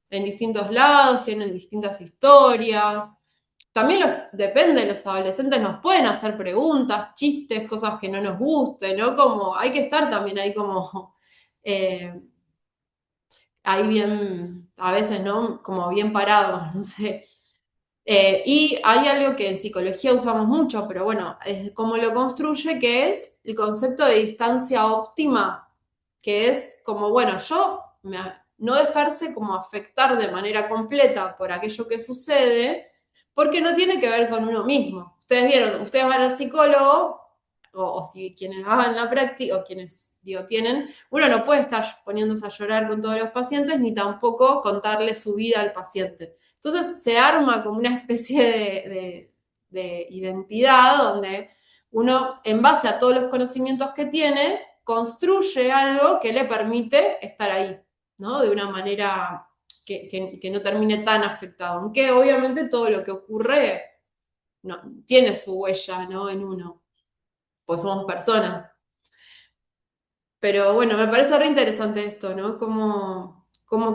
en distintos lados, tienen distintas historias. También depende, los adolescentes nos pueden hacer preguntas, chistes, cosas que no nos gusten, ¿no? Como hay que estar también ahí como eh, ahí bien, a veces, ¿no? Como bien parados, no sé. Y hay algo que en psicología usamos mucho, pero bueno, es cómo lo construye, que es el concepto de distancia óptima, que es como, bueno, no dejarse como afectar de manera completa por aquello que sucede, porque no tiene que ver con uno mismo. Ustedes vieron, ustedes van al psicólogo, o si quienes hagan la práctica, o quienes, digo, tienen, uno no puede estar poniéndose a llorar con todos los pacientes, ni tampoco contarle su vida al paciente. Entonces se arma como una especie de identidad donde uno, en base a todos los conocimientos que tiene, construye algo que le permite estar ahí, ¿no? De una manera que no termine tan afectado. Aunque obviamente todo lo que ocurre no, tiene su huella, ¿no? En uno, pues somos personas. Pero bueno, me parece re interesante esto, ¿no? Cómo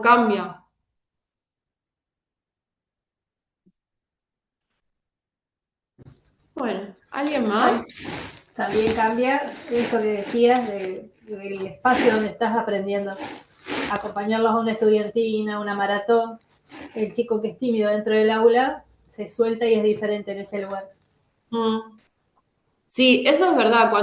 cambia. Bueno, ¿alguien más? También cambia esto que decías del espacio donde estás aprendiendo. Acompañarlos a una estudiantina, a una maratón. El chico que es tímido dentro del aula se suelta y es diferente en ese lugar. Sí, eso es verdad, por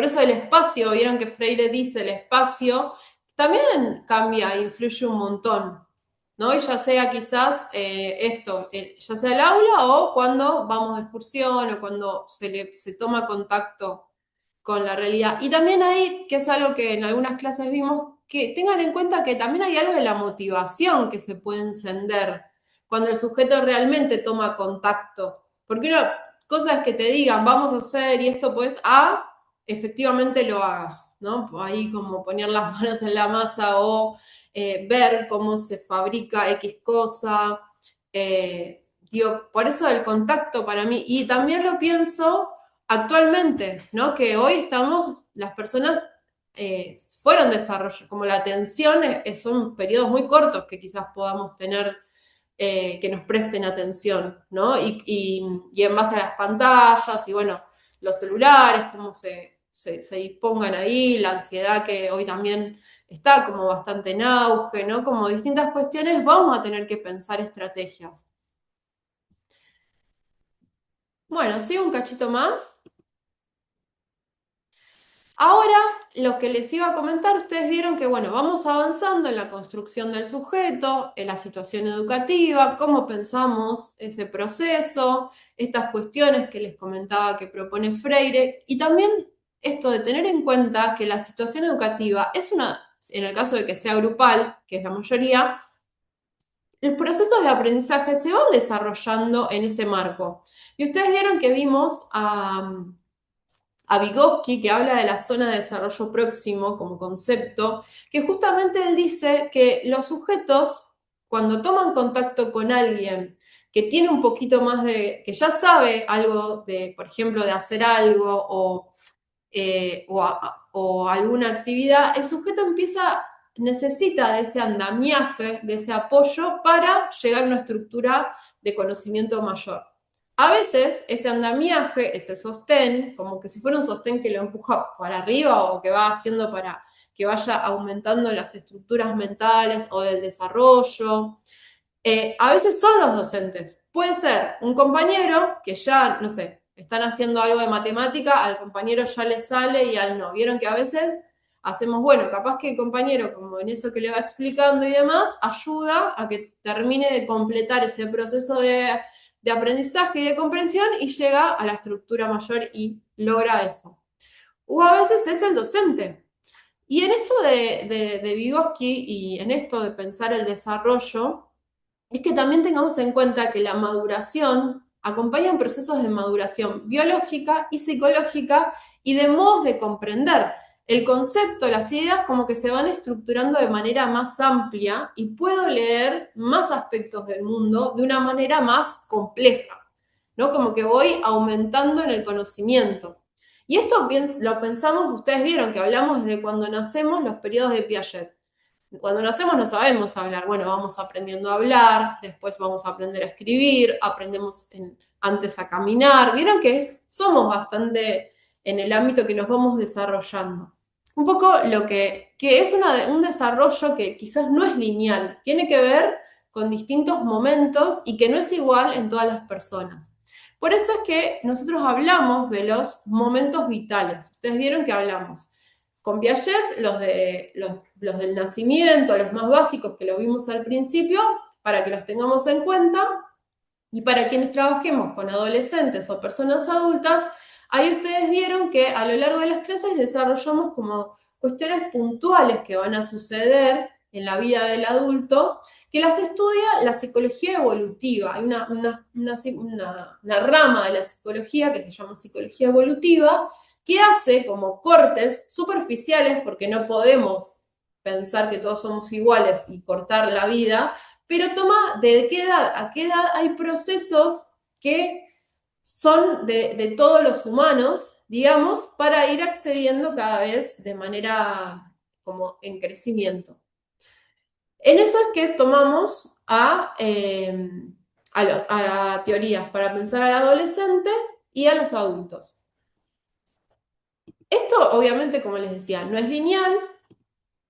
eso el espacio, vieron que Freire dice el espacio, también cambia, influye un montón, ¿no? Y ya sea quizás ya sea el aula o cuando vamos de excursión o cuando se toma contacto con la realidad. Y también hay, que es algo que en algunas clases vimos, que tengan en cuenta que también hay algo de la motivación que se puede encender cuando el sujeto realmente toma contacto. Porque una cosa es que te digan, vamos a hacer y esto pues, efectivamente lo hagas, ¿no? Ahí como poner las manos en la masa o ver cómo se fabrica X cosa. Por eso el contacto para mí, y también lo pienso actualmente, ¿no? Que hoy las personas fueron desarrolladas, como la atención son periodos muy cortos que quizás podamos tener, que nos presten atención, ¿no? Y en base a las pantallas y bueno, los celulares, cómo se dispongan ahí, la ansiedad que hoy también está como bastante en auge, ¿no? Como distintas cuestiones, vamos a tener que pensar estrategias. Bueno, sigo un cachito más. Ahora, lo que les iba a comentar, ustedes vieron que, bueno, vamos avanzando en la construcción del sujeto, en la situación educativa, cómo pensamos ese proceso, estas cuestiones que les comentaba que propone Freire, y también esto de tener en cuenta que la situación educativa en el caso de que sea grupal, que es la mayoría, los procesos de aprendizaje se van desarrollando en ese marco. Y ustedes vieron que vimos a Vygotsky, que habla de la zona de desarrollo próximo como concepto, que justamente él dice que los sujetos, cuando toman contacto con alguien que tiene un poquito más que ya sabe algo de, por ejemplo, de hacer algo, o o alguna actividad, el sujeto necesita de ese andamiaje, de ese apoyo para llegar a una estructura de conocimiento mayor. A veces ese andamiaje, ese sostén, como que si fuera un sostén que lo empuja para arriba o que va haciendo para que vaya aumentando las estructuras mentales o del desarrollo. A veces son los docentes. Puede ser un compañero que ya, no sé, están haciendo algo de matemática, al compañero ya le sale y al no. Vieron que a veces hacemos, bueno, capaz que el compañero, como en eso que le va explicando y demás, ayuda a que termine de completar ese proceso de aprendizaje y de comprensión y llega a la estructura mayor y logra eso. O a veces es el docente. Y en esto de Vygotsky y en esto de pensar el desarrollo, es que también tengamos en cuenta que la maduración acompaña procesos de maduración biológica y psicológica y de modos de comprender. El concepto, las ideas como que se van estructurando de manera más amplia y puedo leer más aspectos del mundo de una manera más compleja, ¿no? Como que voy aumentando en el conocimiento. Y esto lo pensamos, ustedes vieron que hablamos desde cuando nacemos, los periodos de Piaget. Cuando nacemos no sabemos hablar, bueno, vamos aprendiendo a hablar, después vamos a aprender a escribir, aprendemos antes a caminar. Vieron que somos bastante en el ámbito que nos vamos desarrollando. Un poco lo que es un desarrollo que quizás no es lineal, tiene que ver con distintos momentos y que no es igual en todas las personas. Por eso es que nosotros hablamos de los momentos vitales. Ustedes vieron que hablamos con Piaget, los del nacimiento, los más básicos que lo vimos al principio, para que los tengamos en cuenta. Y para quienes trabajemos con adolescentes o personas adultas, ahí ustedes vieron que a lo largo de las clases desarrollamos como cuestiones puntuales que van a suceder en la vida del adulto, que las estudia la psicología evolutiva. Hay una rama de la psicología que se llama psicología evolutiva, que hace como cortes superficiales, porque no podemos pensar que todos somos iguales y cortar la vida, pero toma de qué edad a qué edad hay procesos que son de todos los humanos, digamos, para ir accediendo cada vez de manera como en crecimiento. En eso es que tomamos a teorías para pensar al adolescente y a los adultos. Esto, obviamente, como les decía, no es lineal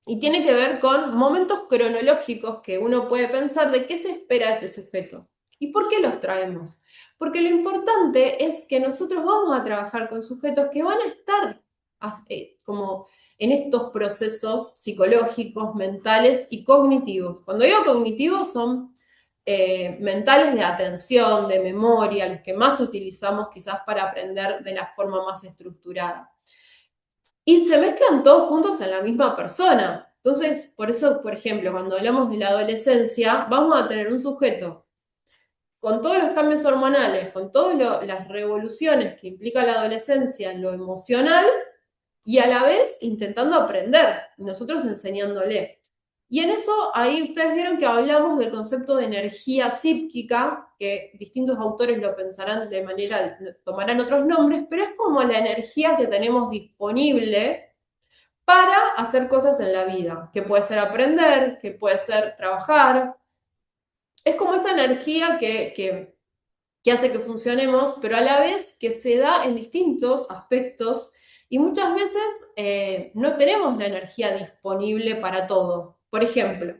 y tiene que ver con momentos cronológicos que uno puede pensar de qué se espera de ese sujeto y por qué los traemos. Porque lo importante es que nosotros vamos a trabajar con sujetos que van a estar como en estos procesos psicológicos, mentales y cognitivos. Cuando digo cognitivos son mentales de atención, de memoria, los que más utilizamos quizás para aprender de la forma más estructurada. Y se mezclan todos juntos en la misma persona. Entonces, por eso, por ejemplo, cuando hablamos de la adolescencia, vamos a tener un sujeto con todos los cambios hormonales, con todas las revoluciones que implica la adolescencia en lo emocional y a la vez intentando aprender, y nosotros enseñándole. Y en eso, ahí ustedes vieron que hablamos del concepto de energía psíquica, que distintos autores lo pensarán de manera, tomarán otros nombres, pero es como la energía que tenemos disponible para hacer cosas en la vida, que puede ser aprender, que puede ser trabajar. Es como esa energía que hace que funcionemos, pero a la vez que se da en distintos aspectos y muchas veces no tenemos la energía disponible para todo. Por ejemplo,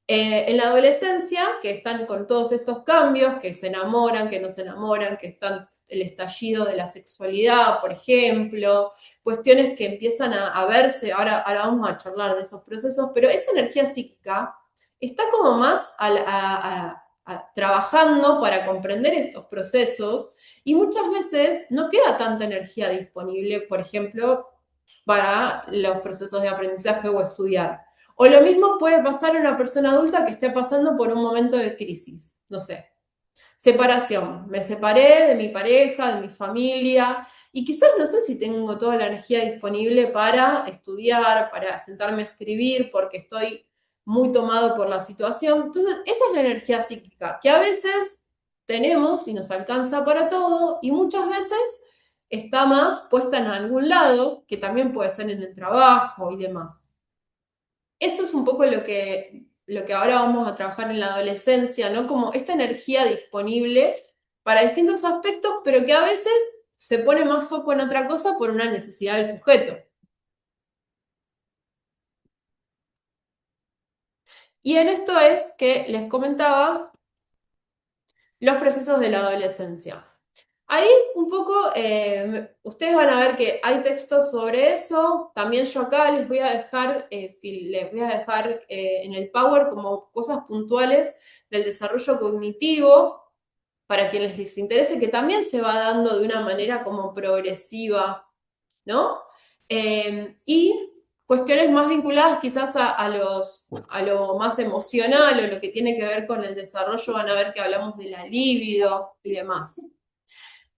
en la adolescencia, que están con todos estos cambios, que se enamoran, que no se enamoran, que están el estallido de la sexualidad, por ejemplo, cuestiones que empiezan a verse, ahora vamos a charlar de esos procesos, pero esa energía psíquica está como más trabajando para comprender estos procesos y muchas veces no queda tanta energía disponible, por ejemplo, para los procesos de aprendizaje o estudiar. O lo mismo puede pasar a una persona adulta que esté pasando por un momento de crisis, no sé, separación. Me separé de mi pareja, de mi familia, y quizás no sé si tengo toda la energía disponible para estudiar, para sentarme a escribir, porque estoy muy tomado por la situación. Entonces, esa es la energía psíquica, que a veces tenemos y nos alcanza para todo, y muchas veces está más puesta en algún lado, que también puede ser en el trabajo y demás. Eso es un poco lo que ahora vamos a trabajar en la adolescencia, ¿no? Como esta energía disponible para distintos aspectos, pero que a veces se pone más foco en otra cosa por una necesidad del sujeto. Y en esto es que les comentaba los procesos de la adolescencia. Ahí un poco, ustedes van a ver que hay textos sobre eso. También yo acá les voy a dejar, en el Power como cosas puntuales del desarrollo cognitivo para quienes les interese, que también se va dando de una manera como progresiva, ¿no? Y cuestiones más vinculadas quizás a lo más emocional o lo que tiene que ver con el desarrollo, van a ver que hablamos de la libido y demás.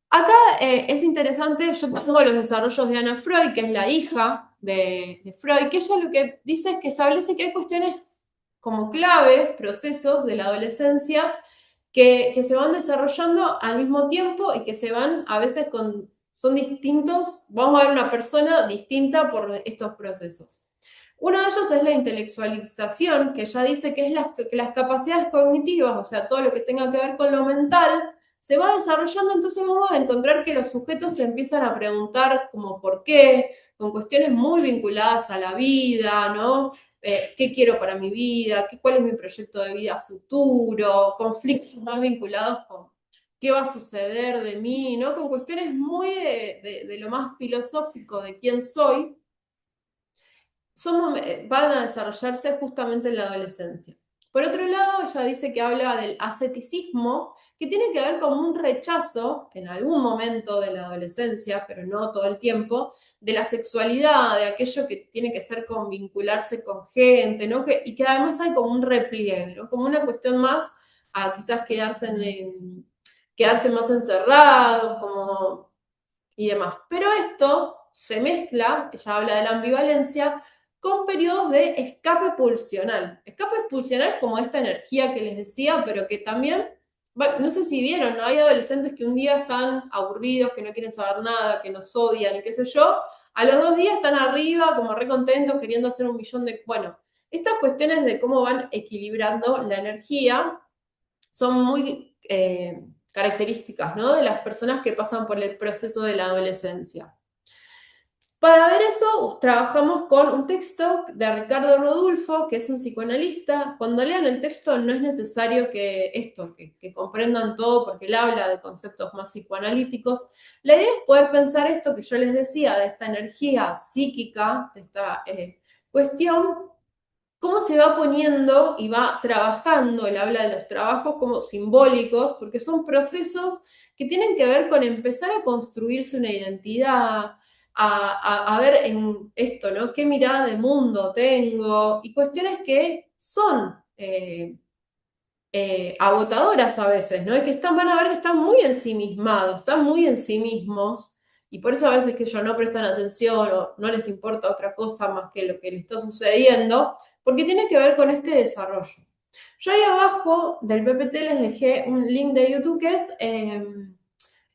Acá es interesante, yo tengo los desarrollos de Anna Freud, que es la hija de Freud, que ella lo que dice es que establece que hay cuestiones como claves, procesos de la adolescencia que se van desarrollando al mismo tiempo y que se van a veces son distintos, vamos a ver una persona distinta por estos procesos. Uno de ellos es la intelectualización, que ya dice que es las capacidades cognitivas, o sea, todo lo que tenga que ver con lo mental, se va desarrollando, entonces vamos a encontrar que los sujetos se empiezan a preguntar como por qué, con cuestiones muy vinculadas a la vida, ¿no? ¿Qué quiero para mi vida? ¿Cuál es mi proyecto de vida futuro? Conflictos más vinculados con qué va a suceder de mí, ¿no? Con cuestiones muy de lo más filosófico de quién soy, van a desarrollarse justamente en la adolescencia. Por otro lado, ella dice que habla del asceticismo, que tiene que ver con un rechazo en algún momento de la adolescencia, pero no todo el tiempo, de la sexualidad, de aquello que tiene que ser con vincularse con gente, ¿no? Y que además hay como un repliegue, ¿no? Como una cuestión más a quizás quedarse más encerrados, como y demás. Pero esto se mezcla, ella habla de la ambivalencia, con periodos de escape pulsional. Escape pulsional es como esta energía que les decía, pero que también, bueno, no sé si vieron, ¿no? Hay adolescentes que un día están aburridos, que no quieren saber nada, que nos odian y qué sé yo, a los 2 días están arriba, como recontentos, queriendo hacer 1 millón de... Bueno, estas cuestiones de cómo van equilibrando la energía son muy características, ¿no? De las personas que pasan por el proceso de la adolescencia. Para ver eso, trabajamos con un texto de Ricardo Rodulfo, que es un psicoanalista. Cuando lean el texto no es necesario que comprendan todo, porque él habla de conceptos más psicoanalíticos. La idea es poder pensar esto que yo les decía, de esta energía psíquica, de esta cuestión, cómo se va poniendo y va trabajando. Él habla de los trabajos como simbólicos, porque son procesos que tienen que ver con empezar a construirse una identidad, a ver en esto, ¿no? ¿Qué mirada de mundo tengo? Y cuestiones que son agotadoras a veces, ¿no? Y que van a ver que están muy ensimismados, están muy en sí mismos, y por eso a veces que ellos no prestan atención o no les importa otra cosa más que lo que les está sucediendo, porque tiene que ver con este desarrollo. Yo ahí abajo del PPT les dejé un link de YouTube que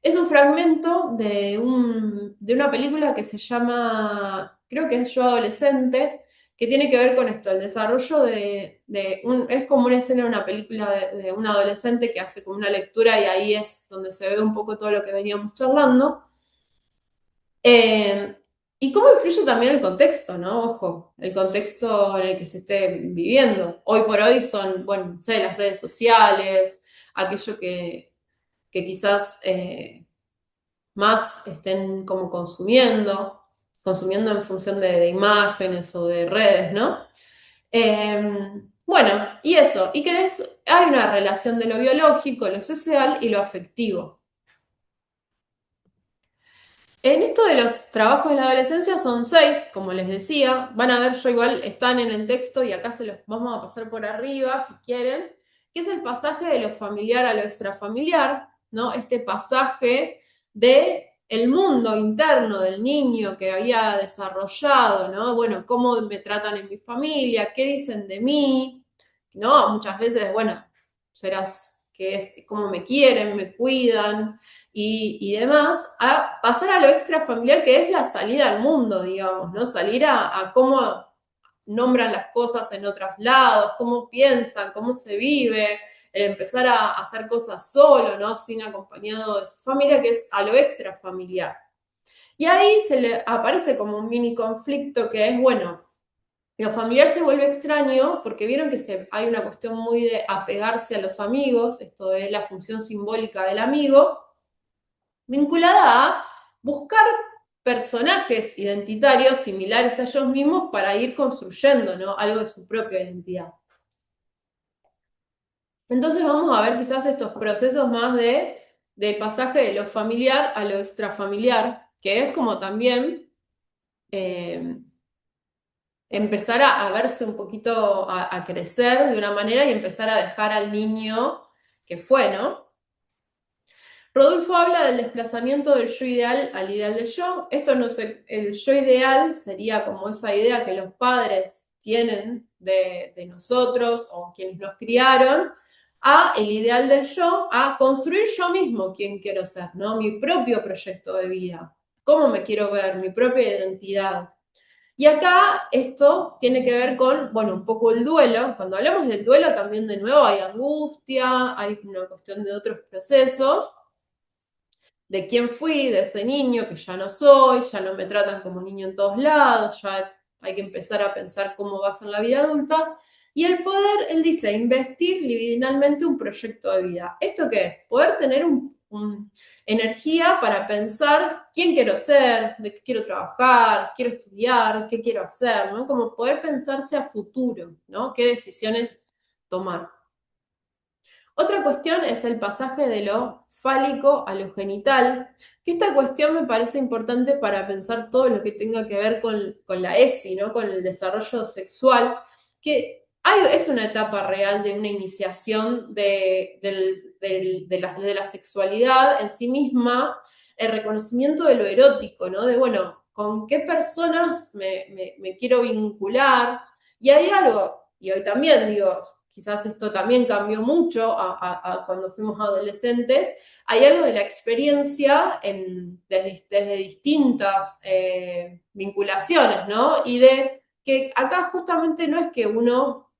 es un fragmento de una película que se llama, creo que es Yo Adolescente, que tiene que ver con esto, el desarrollo es como una escena de una película de un adolescente que hace como una lectura y ahí es donde se ve un poco todo lo que veníamos charlando. Y cómo influye también el contexto, ¿no? Ojo, el contexto en el que se esté viviendo. Hoy por hoy son, bueno, no sé, las redes sociales, aquello que quizás más estén como consumiendo en función de imágenes o de redes, ¿no? Bueno, y eso, y que hay una relación de lo biológico, lo social y lo afectivo. En esto de los trabajos de la adolescencia son 6, como les decía. Van a ver, yo igual están en el texto y acá se los vamos a pasar por arriba si quieren, que es el pasaje de lo familiar a lo extrafamiliar, ¿no? Este pasaje de el mundo interno del niño que había desarrollado, ¿no? Bueno, cómo me tratan en mi familia, qué dicen de mí, ¿no? Muchas veces, bueno, serás que es cómo me quieren, me cuidan y demás, a pasar a lo extrafamiliar, que es la salida al mundo, digamos, ¿no? Salir a cómo nombran las cosas en otros lados, cómo piensan, cómo se vive, el empezar a hacer cosas solo, ¿no? Sin acompañado de su familia, que es a lo extrafamiliar. Y ahí se le aparece como un mini conflicto que es, bueno, lo familiar se vuelve extraño porque vieron que hay una cuestión muy de apegarse a los amigos, esto de la función simbólica del amigo, vinculada a buscar personajes identitarios similares a ellos mismos para ir construyendo, ¿no? Algo de su propia identidad. Entonces vamos a ver quizás estos procesos más de pasaje de lo familiar a lo extrafamiliar, que es como también empezar a verse un poquito, a crecer de una manera y empezar a dejar al niño que fue, ¿no? Rodolfo habla del desplazamiento del yo ideal al ideal del yo. Esto no sé, el yo ideal sería como esa idea que los padres tienen de nosotros o quienes nos criaron, a el ideal del yo, a construir yo mismo quién quiero ser, ¿no? Mi propio proyecto de vida, cómo me quiero ver, mi propia identidad. Y acá esto tiene que ver con, bueno, un poco el duelo. Cuando hablamos del duelo también de nuevo hay angustia, hay una cuestión de otros procesos, de quién fui, de ese niño que ya no soy, ya no me tratan como niño en todos lados, ya hay que empezar a pensar cómo va a ser la vida adulta. Y el poder, él dice, investir libidinalmente un proyecto de vida. ¿Esto qué es? Poder tener energía para pensar quién quiero ser, de qué quiero trabajar, quiero estudiar, qué quiero hacer, ¿no? Como poder pensarse a futuro, ¿no? ¿Qué decisiones tomar? Otra cuestión es el pasaje de lo fálico a lo genital, que esta cuestión me parece importante para pensar todo lo que tenga que ver con la ESI, ¿no? Con el desarrollo sexual, que es una etapa real de una iniciación de la sexualidad en sí misma, el reconocimiento de lo erótico, ¿no? De, bueno, con qué personas me quiero vincular. Y hay algo, y hoy también digo, quizás esto también cambió mucho a cuando fuimos adolescentes, hay algo de la experiencia desde distintas vinculaciones, ¿no? Y de que acá justamente no es que uno,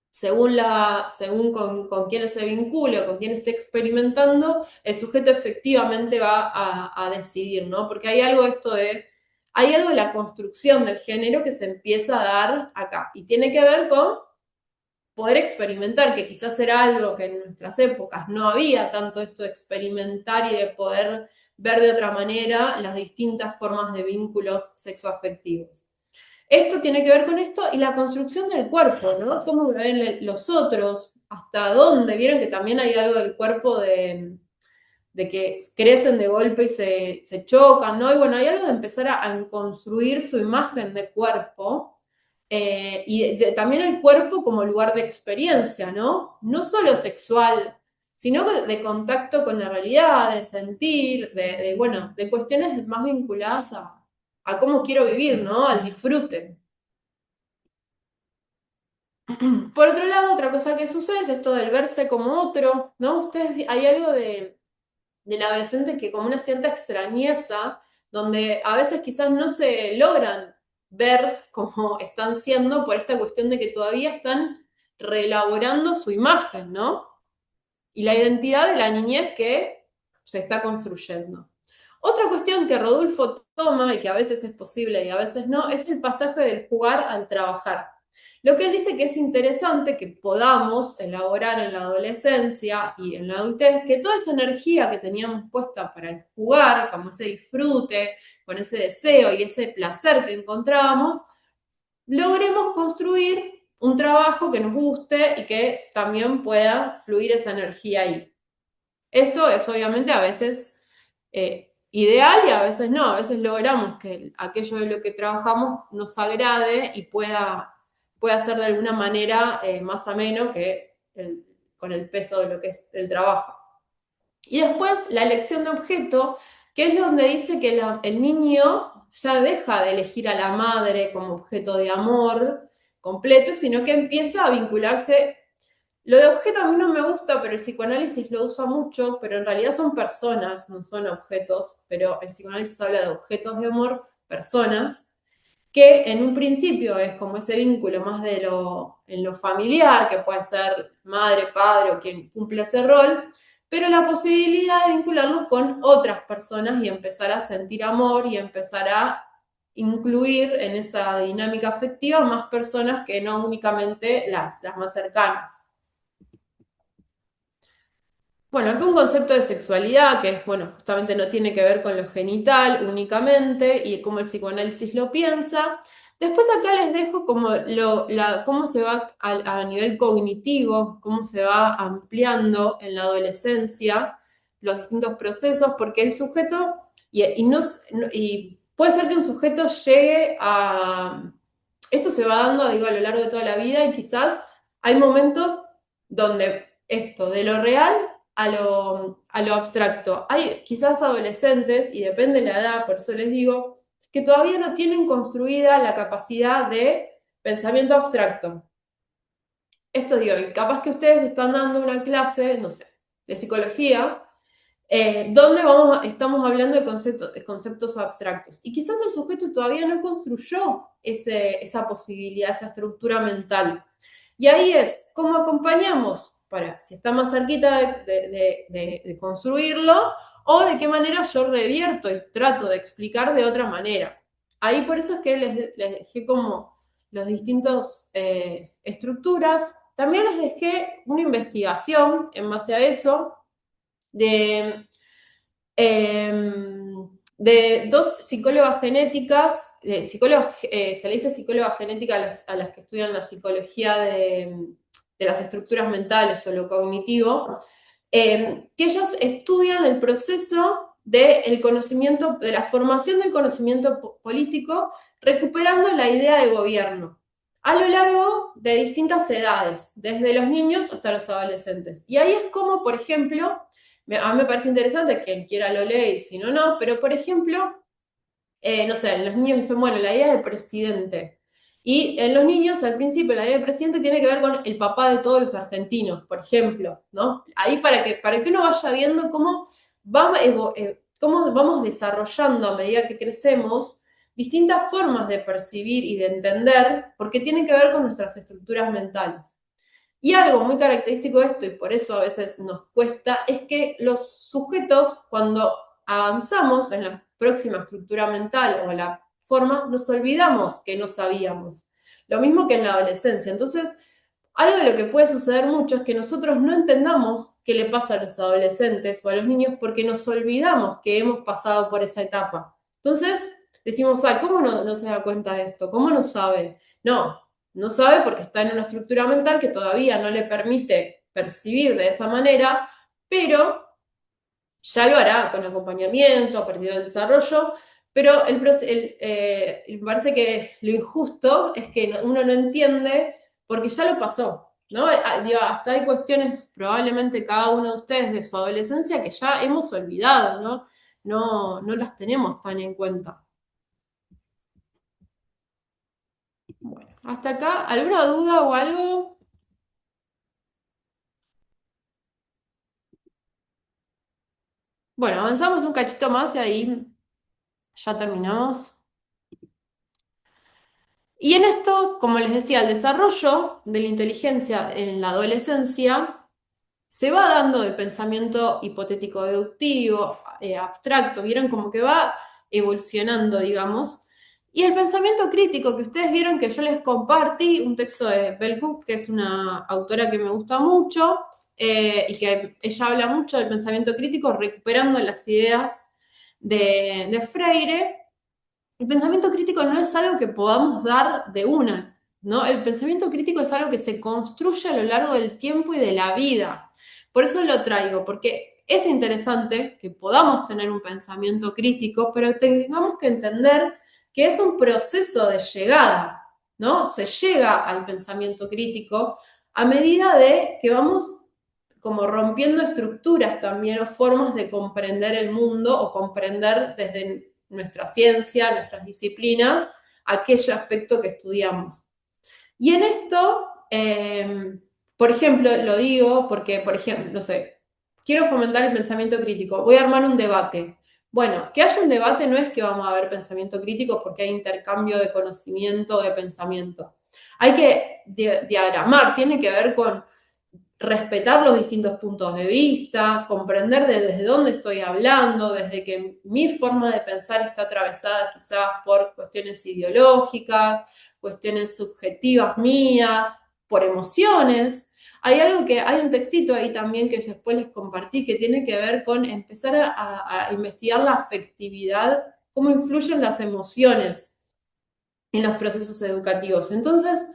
según con quienes se vincule o con quien esté experimentando, el sujeto efectivamente va a decidir, ¿no? Porque hay algo de la construcción del género que se empieza a dar acá y tiene que ver con poder experimentar, que quizás era algo que en nuestras épocas no había tanto esto de experimentar y de poder ver de otra manera las distintas formas de vínculos sexoafectivos. Esto tiene que ver con esto y la construcción del cuerpo, ¿no? Cómo ven los otros, hasta dónde. Vieron que también hay algo del cuerpo de que crecen de golpe y se chocan, ¿no? Y bueno, hay algo de empezar a construir su imagen de cuerpo y también el cuerpo como lugar de experiencia, ¿no? No solo sexual, sino de contacto con la realidad, de sentir, bueno, de cuestiones más vinculadas a cómo quiero vivir, ¿no? Al disfrute. Por otro lado, otra cosa que sucede es esto del verse como otro, ¿no? Hay algo del adolescente que como una cierta extrañeza, donde a veces quizás no se logran ver como están siendo por esta cuestión de que todavía están reelaborando su imagen, ¿no? Y la identidad de la niñez que se está construyendo. Otra cuestión que Rodolfo toma y que a veces es posible y a veces no, es el pasaje del jugar al trabajar. Lo que él dice que es interesante que podamos elaborar en la adolescencia y en la adultez, que toda esa energía que teníamos puesta para el jugar, como ese disfrute, con ese deseo y ese placer que encontrábamos, logremos construir un trabajo que nos guste y que también pueda fluir esa energía ahí. Esto es obviamente a veces ideal y a veces no, a veces logramos que aquello de lo que trabajamos nos agrade y pueda ser de alguna manera más ameno que con el peso de lo que es el trabajo. Y después la elección de objeto, que es donde dice que el niño ya deja de elegir a la madre como objeto de amor completo, sino que empieza a vincularse Lo de objeto a mí no me gusta, pero el psicoanálisis lo usa mucho, pero en realidad son personas, no son objetos, pero el psicoanálisis habla de objetos de amor, personas, que en un principio es como ese vínculo más en lo familiar, que puede ser madre, padre o quien cumple ese rol, pero la posibilidad de vincularnos con otras personas y empezar a sentir amor y empezar a incluir en esa dinámica afectiva más personas que no únicamente las más cercanas. Bueno, acá un concepto de sexualidad que es, bueno, justamente no tiene que ver con lo genital únicamente y cómo el psicoanálisis lo piensa. Después acá les dejo como cómo se va a nivel cognitivo, cómo se va ampliando en la adolescencia los distintos procesos, porque el sujeto, y puede ser que un sujeto llegue a... Esto se va dando, digo, a lo largo de toda la vida y quizás hay momentos donde esto de lo real a lo abstracto. Hay quizás adolescentes, y depende de la edad, por eso les digo, que todavía no tienen construida la capacidad de pensamiento abstracto. Esto digo, y capaz que ustedes están dando una clase, no sé, de psicología, donde estamos hablando de conceptos abstractos. Y quizás el sujeto todavía no construyó esa posibilidad, esa estructura mental. Y ahí es, ¿cómo acompañamos? Para, si está más cerquita de construirlo, o de qué manera yo revierto y trato de explicar de otra manera. Ahí por eso es que les dejé como los distintos estructuras. También les dejé una investigación en base a eso de, de dos psicólogas genéticas, se le dice psicóloga genética a las que estudian la psicología de las estructuras mentales o lo cognitivo, que ellas estudian el proceso del conocimiento, de la formación del conocimiento político, recuperando la idea de gobierno a lo largo de distintas edades, desde los niños hasta los adolescentes. Y ahí es como, por ejemplo, a mí me parece interesante, quien quiera lo lee y si no, no, pero por ejemplo, no sé, los niños dicen, bueno, la idea de presidente. Y en los niños, al principio, la idea de presidente tiene que ver con el papá de todos los argentinos, por ejemplo, ¿no? Ahí para que uno vaya viendo cómo vamos desarrollando a medida que crecemos distintas formas de percibir y de entender, porque tienen que ver con nuestras estructuras mentales. Y algo muy característico de esto, y por eso a veces nos cuesta, es que los sujetos, cuando avanzamos en la próxima estructura mental o la forma, nos olvidamos que no sabíamos. Lo mismo que en la adolescencia. Entonces, algo de lo que puede suceder mucho es que nosotros no entendamos qué le pasa a los adolescentes o a los niños porque nos olvidamos que hemos pasado por esa etapa. Entonces, decimos, ¿cómo no se da cuenta de esto? ¿Cómo no sabe? No sabe porque está en una estructura mental que todavía no le permite percibir de esa manera, pero ya lo hará con acompañamiento, a partir del desarrollo, pero me parece que lo injusto es que uno no entiende porque ya lo pasó, ¿no? Hasta hay cuestiones, probablemente cada uno de ustedes de su adolescencia, que ya hemos olvidado, ¿no? No las tenemos tan en cuenta. Bueno, hasta acá, ¿alguna duda o algo? Bueno, avanzamos un cachito más y ahí ya terminamos. Y en esto, como les decía, el desarrollo de la inteligencia en la adolescencia se va dando el pensamiento hipotético deductivo, abstracto, vieron como que va evolucionando, digamos. Y el pensamiento crítico, que ustedes vieron que yo les compartí, un texto de Bell Hooks, que es una autora que me gusta mucho, y que ella habla mucho del pensamiento crítico, recuperando las ideas de Freire. El pensamiento crítico no es algo que podamos dar de una, ¿no? El pensamiento crítico es algo que se construye a lo largo del tiempo y de la vida. Por eso lo traigo, porque es interesante que podamos tener un pensamiento crítico, pero tengamos que entender que es un proceso de llegada, ¿no? Se llega al pensamiento crítico a medida de que vamos como rompiendo estructuras también o formas de comprender el mundo o comprender desde nuestra ciencia, nuestras disciplinas, aquel aspecto que estudiamos. Y en esto, Por ejemplo, lo digo porque, por ejemplo, no sé, quiero fomentar el pensamiento crítico, voy a armar un debate. Bueno, que haya un debate no es que vamos a ver pensamiento crítico porque hay intercambio de conocimiento, de pensamiento. Hay que diagramar, tiene que ver con respetar los distintos puntos de vista, comprender desde dónde estoy hablando, desde que mi forma de pensar está atravesada quizás por cuestiones ideológicas, cuestiones subjetivas mías, por emociones. Hay un textito ahí también que después les compartí que tiene que ver con empezar a investigar la afectividad, cómo influyen las emociones en los procesos educativos. Entonces,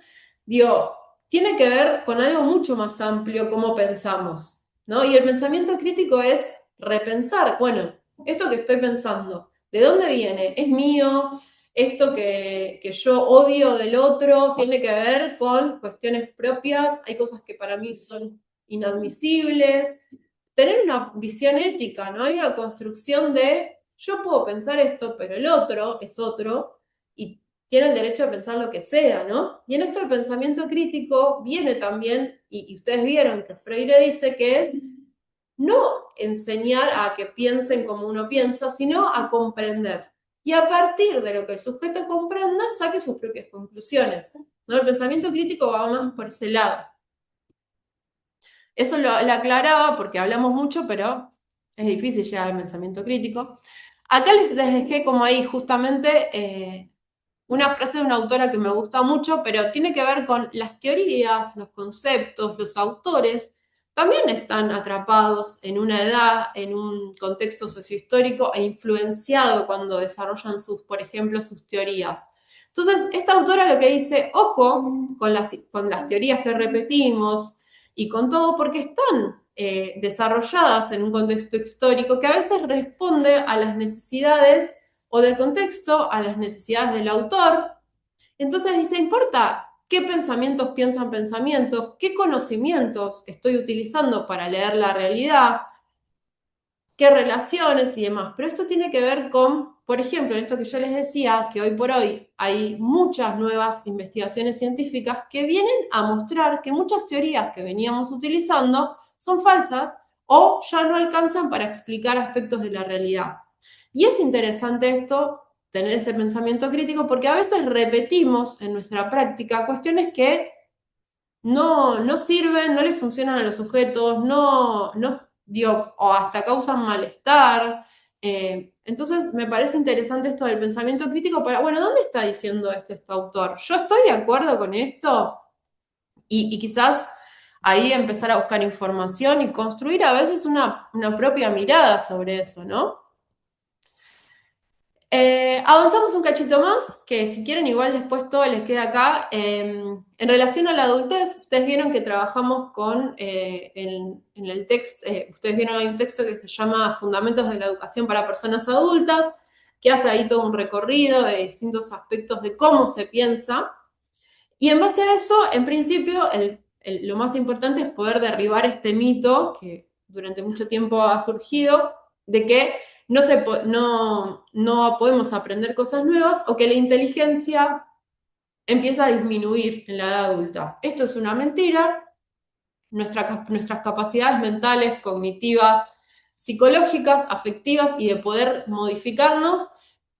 digo, tiene que ver con algo mucho más amplio, cómo pensamos, ¿no? Y el pensamiento crítico es repensar, bueno, esto que estoy pensando, ¿de dónde viene? ¿Es mío? Esto que yo odio del otro tiene que ver con cuestiones propias, hay cosas que para mí son inadmisibles. Tener una visión ética, ¿no? Hay una construcción de yo puedo pensar esto, pero el otro es otro y tiene el derecho a pensar lo que sea, ¿no? Y en esto el pensamiento crítico viene también, y ustedes vieron que Freire dice que es no enseñar a que piensen como uno piensa, sino a comprender. Y a partir de lo que el sujeto comprenda, saque sus propias conclusiones. ¿No? El pensamiento crítico va más por ese lado. Eso lo aclaraba porque hablamos mucho, pero es difícil llegar al pensamiento crítico. Acá les dejé como ahí justamente una frase de una autora que me gusta mucho, pero tiene que ver con las teorías, los conceptos, los autores, también están atrapados en una edad, en un contexto sociohistórico e influenciado cuando desarrollan sus, por ejemplo, sus teorías. Entonces, esta autora lo que dice, ojo con las teorías que repetimos y con todo, porque están desarrolladas en un contexto histórico que a veces responde a las necesidades o del contexto a las necesidades del autor. Entonces dice, importa qué pensamientos piensan pensamientos, qué conocimientos estoy utilizando para leer la realidad, qué relaciones y demás. Pero esto tiene que ver con, por ejemplo, en esto que yo les decía, que hoy por hoy hay muchas nuevas investigaciones científicas que vienen a mostrar que muchas teorías que veníamos utilizando son falsas o ya no alcanzan para explicar aspectos de la realidad. Y es interesante esto, tener ese pensamiento crítico, porque a veces repetimos en nuestra práctica cuestiones que no sirven, no les funcionan a los sujetos, digo, o hasta causan malestar. Entonces me parece interesante esto del pensamiento crítico para, bueno, ¿dónde está diciendo este autor? ¿Yo estoy de acuerdo con esto? Y quizás ahí empezar a buscar información y construir a veces una propia mirada sobre eso, ¿no? Avanzamos un cachito más, que si quieren igual después todo les queda acá. En relación a la adultez, ustedes vieron que trabajamos con, en el texto, ustedes vieron hay un texto que se llama Fundamentos de la Educación para Personas Adultas, que hace ahí todo un recorrido de distintos aspectos de cómo se piensa. Y en base a eso, en principio, lo más importante es poder derribar este mito que durante mucho tiempo ha surgido de que no podemos aprender cosas nuevas o que la inteligencia empieza a disminuir en la edad adulta. Esto es una mentira. Nuestras capacidades mentales, cognitivas, psicológicas, afectivas y de poder modificarnos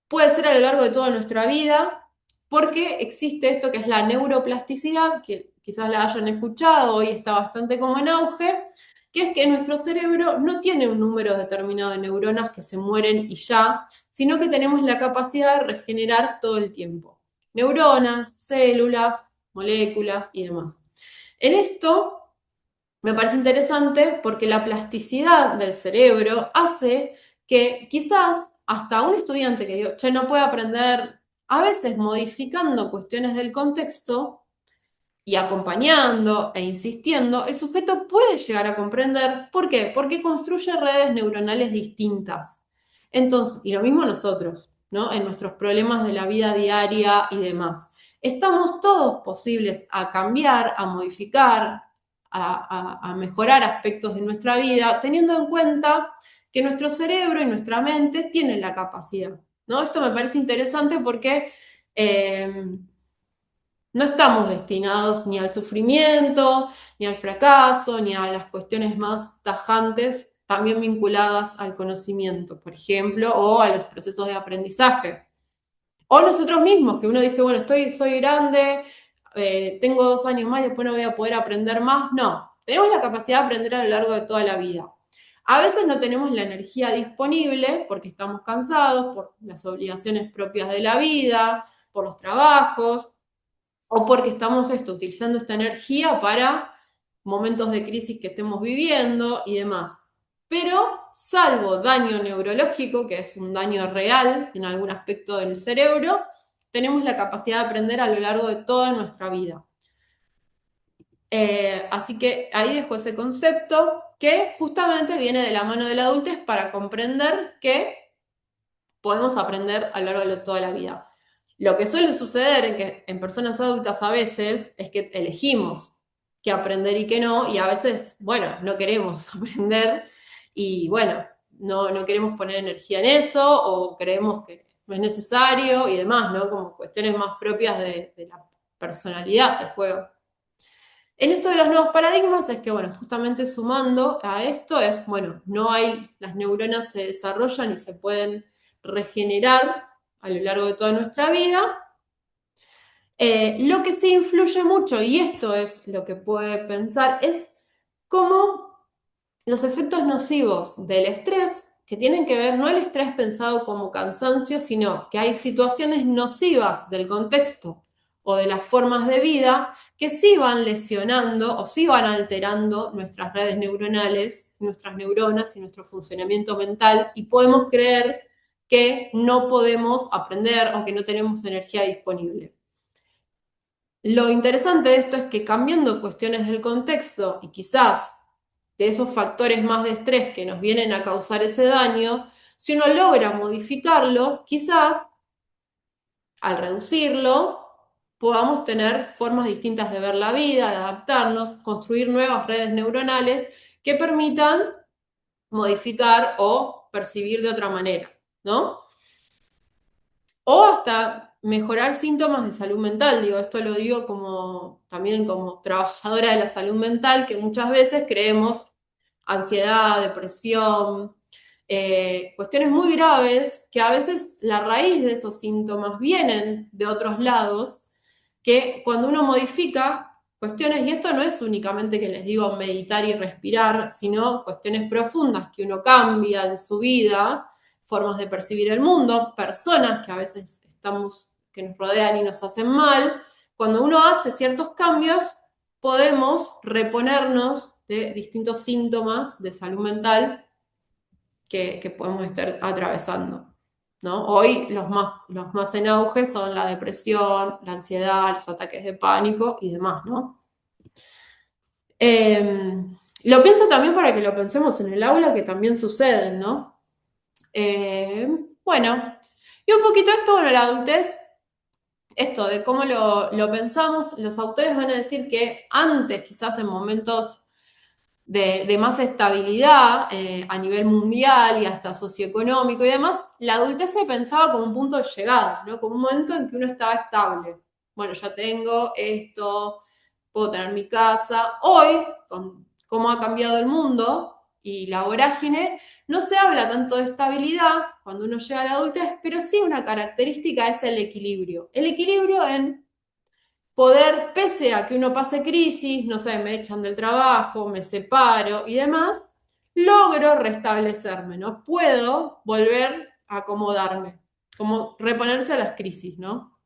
puede ser a lo largo de toda nuestra vida, porque existe esto que es la neuroplasticidad, que quizás la hayan escuchado, hoy está bastante como en auge, que es que nuestro cerebro no tiene un número determinado de neuronas que se mueren y ya, sino que tenemos la capacidad de regenerar todo el tiempo. Neuronas, células, moléculas y demás. En esto me parece interesante porque la plasticidad del cerebro hace que quizás hasta un estudiante que digo, che, no puede aprender, a veces modificando cuestiones del contexto y acompañando e insistiendo, el sujeto puede llegar a comprender. ¿Por qué? Porque construye redes neuronales distintas. Entonces, y lo mismo nosotros, ¿no? En nuestros problemas de la vida diaria y demás. Estamos todos posibles a cambiar, a modificar, a mejorar aspectos de nuestra vida, teniendo en cuenta que nuestro cerebro y nuestra mente tienen la capacidad, ¿no? Esto me parece interesante porque no estamos destinados ni al sufrimiento, ni al fracaso, ni a las cuestiones más tajantes, también vinculadas al conocimiento, por ejemplo, o a los procesos de aprendizaje. O nosotros mismos, que uno dice, bueno, soy grande, tengo 2 años más y después no voy a poder aprender más. No, tenemos la capacidad de aprender a lo largo de toda la vida. A veces no tenemos la energía disponible porque estamos cansados, por las obligaciones propias de la vida, por los trabajos, o porque estamos utilizando esta energía para momentos de crisis que estemos viviendo y demás. Pero, salvo daño neurológico, que es un daño real en algún aspecto del cerebro, tenemos la capacidad de aprender a lo largo de toda nuestra vida. Así que ahí dejo ese concepto que justamente viene de la mano de la adultez para comprender que podemos aprender a lo largo de toda la vida. Lo que suele suceder en personas adultas a veces es que elegimos qué aprender y qué no, y a veces, bueno, no queremos aprender y bueno, no queremos poner energía en eso o creemos que no es necesario y demás, ¿no? Como cuestiones más propias de la personalidad se juega. En esto de los nuevos paradigmas es que, bueno, justamente sumando a esto es, bueno, las neuronas se desarrollan y se pueden regenerar a lo largo de toda nuestra vida. Lo que sí influye mucho, y esto es lo que puede pensar, es cómo los efectos nocivos del estrés, que tienen que ver, no el estrés pensado como cansancio, sino que hay situaciones nocivas del contexto o de las formas de vida que sí van lesionando o sí van alterando nuestras redes neuronales, nuestras neuronas y nuestro funcionamiento mental, y podemos creer que no podemos aprender o que no tenemos energía disponible. Lo interesante de esto es que cambiando cuestiones del contexto y quizás de esos factores más de estrés que nos vienen a causar ese daño, si uno logra modificarlos, quizás al reducirlo podamos tener formas distintas de ver la vida, de adaptarnos, construir nuevas redes neuronales que permitan modificar o percibir de otra manera, ¿no? O hasta mejorar síntomas de salud mental. Esto lo digo también como trabajadora de la salud mental, que muchas veces creemos ansiedad, depresión, cuestiones muy graves, que a veces la raíz de esos síntomas vienen de otros lados, que cuando uno modifica cuestiones, y esto no es únicamente que les digo meditar y respirar, sino cuestiones profundas que uno cambia en su vida, formas de percibir el mundo, personas que a veces que nos rodean y nos hacen mal, cuando uno hace ciertos cambios, podemos reponernos de distintos síntomas de salud mental que podemos estar atravesando, ¿no? Hoy los más en auge son la depresión, la ansiedad, los ataques de pánico y demás, ¿no? Lo pienso también para que lo pensemos en el aula, que también suceden, ¿no? Bueno, y un poquito esto, bueno, la adultez, esto de cómo lo pensamos, los autores van a decir que antes, quizás en momentos de más estabilidad a nivel mundial y hasta socioeconómico y demás, la adultez se pensaba como un punto de llegada, ¿no? Como un momento en que uno estaba estable. Bueno, ya tengo esto, puedo tener mi casa. Hoy, con cómo ha cambiado el mundo y la vorágine, no se habla tanto de estabilidad cuando uno llega a la adultez, pero sí una característica es el equilibrio. El equilibrio en poder, pese a que uno pase crisis, no sé, me echan del trabajo, me separo y demás, logro restablecerme, ¿no? Puedo volver a acomodarme, como reponerse a las crisis, ¿no?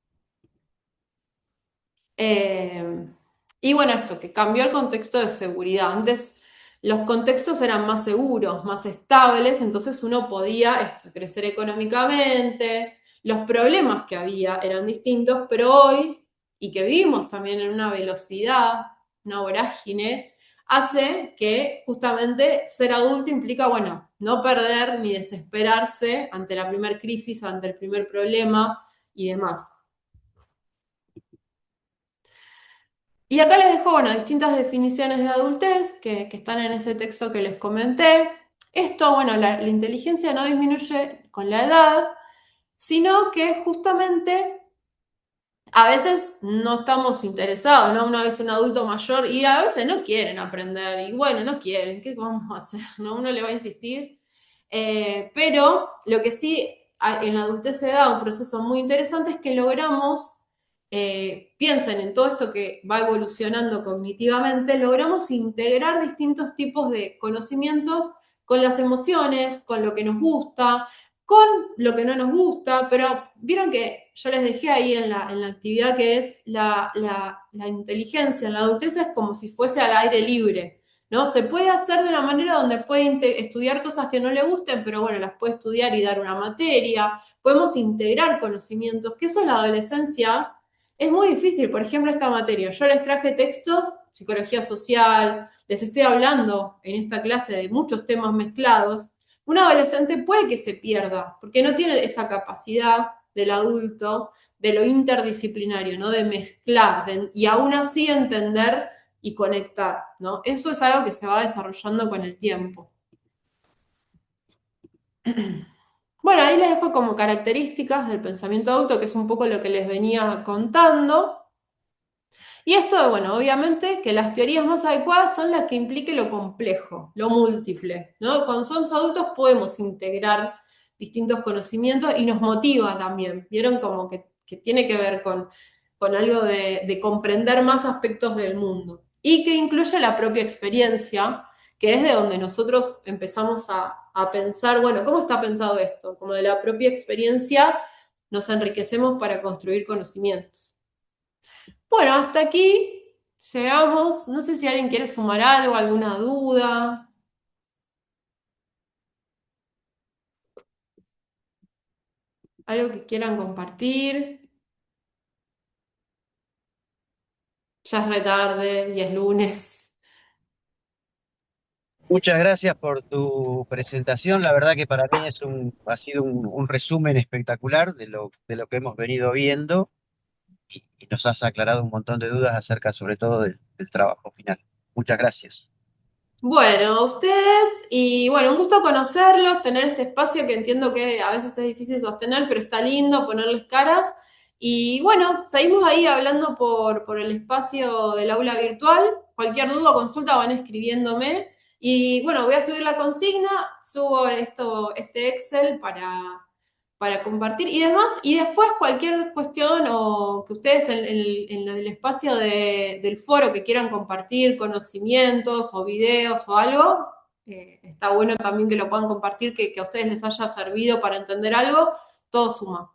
Y bueno, esto, que cambió el contexto de seguridad. Antes los contextos eran más seguros, más estables, entonces uno podía crecer económicamente, los problemas que había eran distintos, pero hoy, y que vivimos también en una velocidad, una vorágine, hace que justamente ser adulto implica, bueno, no perder ni desesperarse ante la primera crisis, ante el primer problema y demás. Y acá les dejo, bueno, distintas definiciones de adultez que están en ese texto que les comenté. Esto, bueno, la inteligencia no disminuye con la edad, sino que justamente a veces no estamos interesados, ¿no? Una vez un adulto mayor y a veces no quieren aprender y bueno, no quieren, ¿qué vamos a hacer? ¿No? Uno le va a insistir. Pero lo que sí en la adultez se da un proceso muy interesante es que logramos, piensen en todo esto que va evolucionando cognitivamente, logramos integrar distintos tipos de conocimientos con las emociones, con lo que nos gusta, con lo que no nos gusta, pero vieron que yo les dejé ahí en la actividad que es la inteligencia en la adultez es como si fuese al aire libre. ¿No? Se puede hacer de una manera donde puede estudiar cosas que no le gusten, pero bueno, las puede estudiar y dar una materia. Podemos integrar conocimientos, que eso en la adolescencia es muy difícil. Por ejemplo, esta materia. Yo les traje textos, psicología social, les estoy hablando en esta clase de muchos temas mezclados. Un adolescente puede que se pierda, porque no tiene esa capacidad del adulto, de lo interdisciplinario, ¿no? De mezclar y aún así entender y conectar, ¿no? Eso es algo que se va desarrollando con el tiempo. Bueno, ahí les dejo como características del pensamiento adulto, que es un poco lo que les venía contando. Y esto, bueno, obviamente que las teorías más adecuadas son las que impliquen lo complejo, lo múltiple, ¿no? Cuando somos adultos podemos integrar distintos conocimientos y nos motiva también. Vieron como que tiene que ver con algo de comprender más aspectos del mundo y que incluye la propia experiencia, que es de donde nosotros empezamos a pensar, bueno, ¿cómo está pensado esto? Como de la propia experiencia nos enriquecemos para construir conocimientos. Bueno, hasta aquí llegamos. No sé si alguien quiere sumar algo, alguna duda. Algo que quieran compartir. Ya es re tarde y es lunes. Muchas gracias por tu presentación. La verdad que para mí ha sido un resumen espectacular de lo que hemos venido viendo y nos has aclarado un montón de dudas acerca sobre todo del trabajo final. Muchas gracias. Bueno, a ustedes y bueno, un gusto conocerlos, tener este espacio que entiendo que a veces es difícil sostener, pero está lindo ponerles caras. Y bueno, seguimos ahí hablando por el espacio del aula virtual. Cualquier duda o consulta van escribiéndome. Y bueno, voy a subir la consigna, subo este Excel para compartir y demás. Y después cualquier cuestión o que ustedes en el espacio del foro que quieran compartir conocimientos o videos o algo, está bueno también que lo puedan compartir, que a ustedes les haya servido para entender algo, todo suma.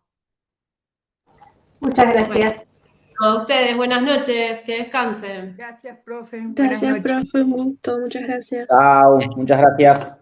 Muchas gracias. Bueno, a ustedes, buenas noches, que descansen. Gracias, profe. Buenas Gracias, noches. profe, un gusto, muchas gracias. Chao, muchas gracias.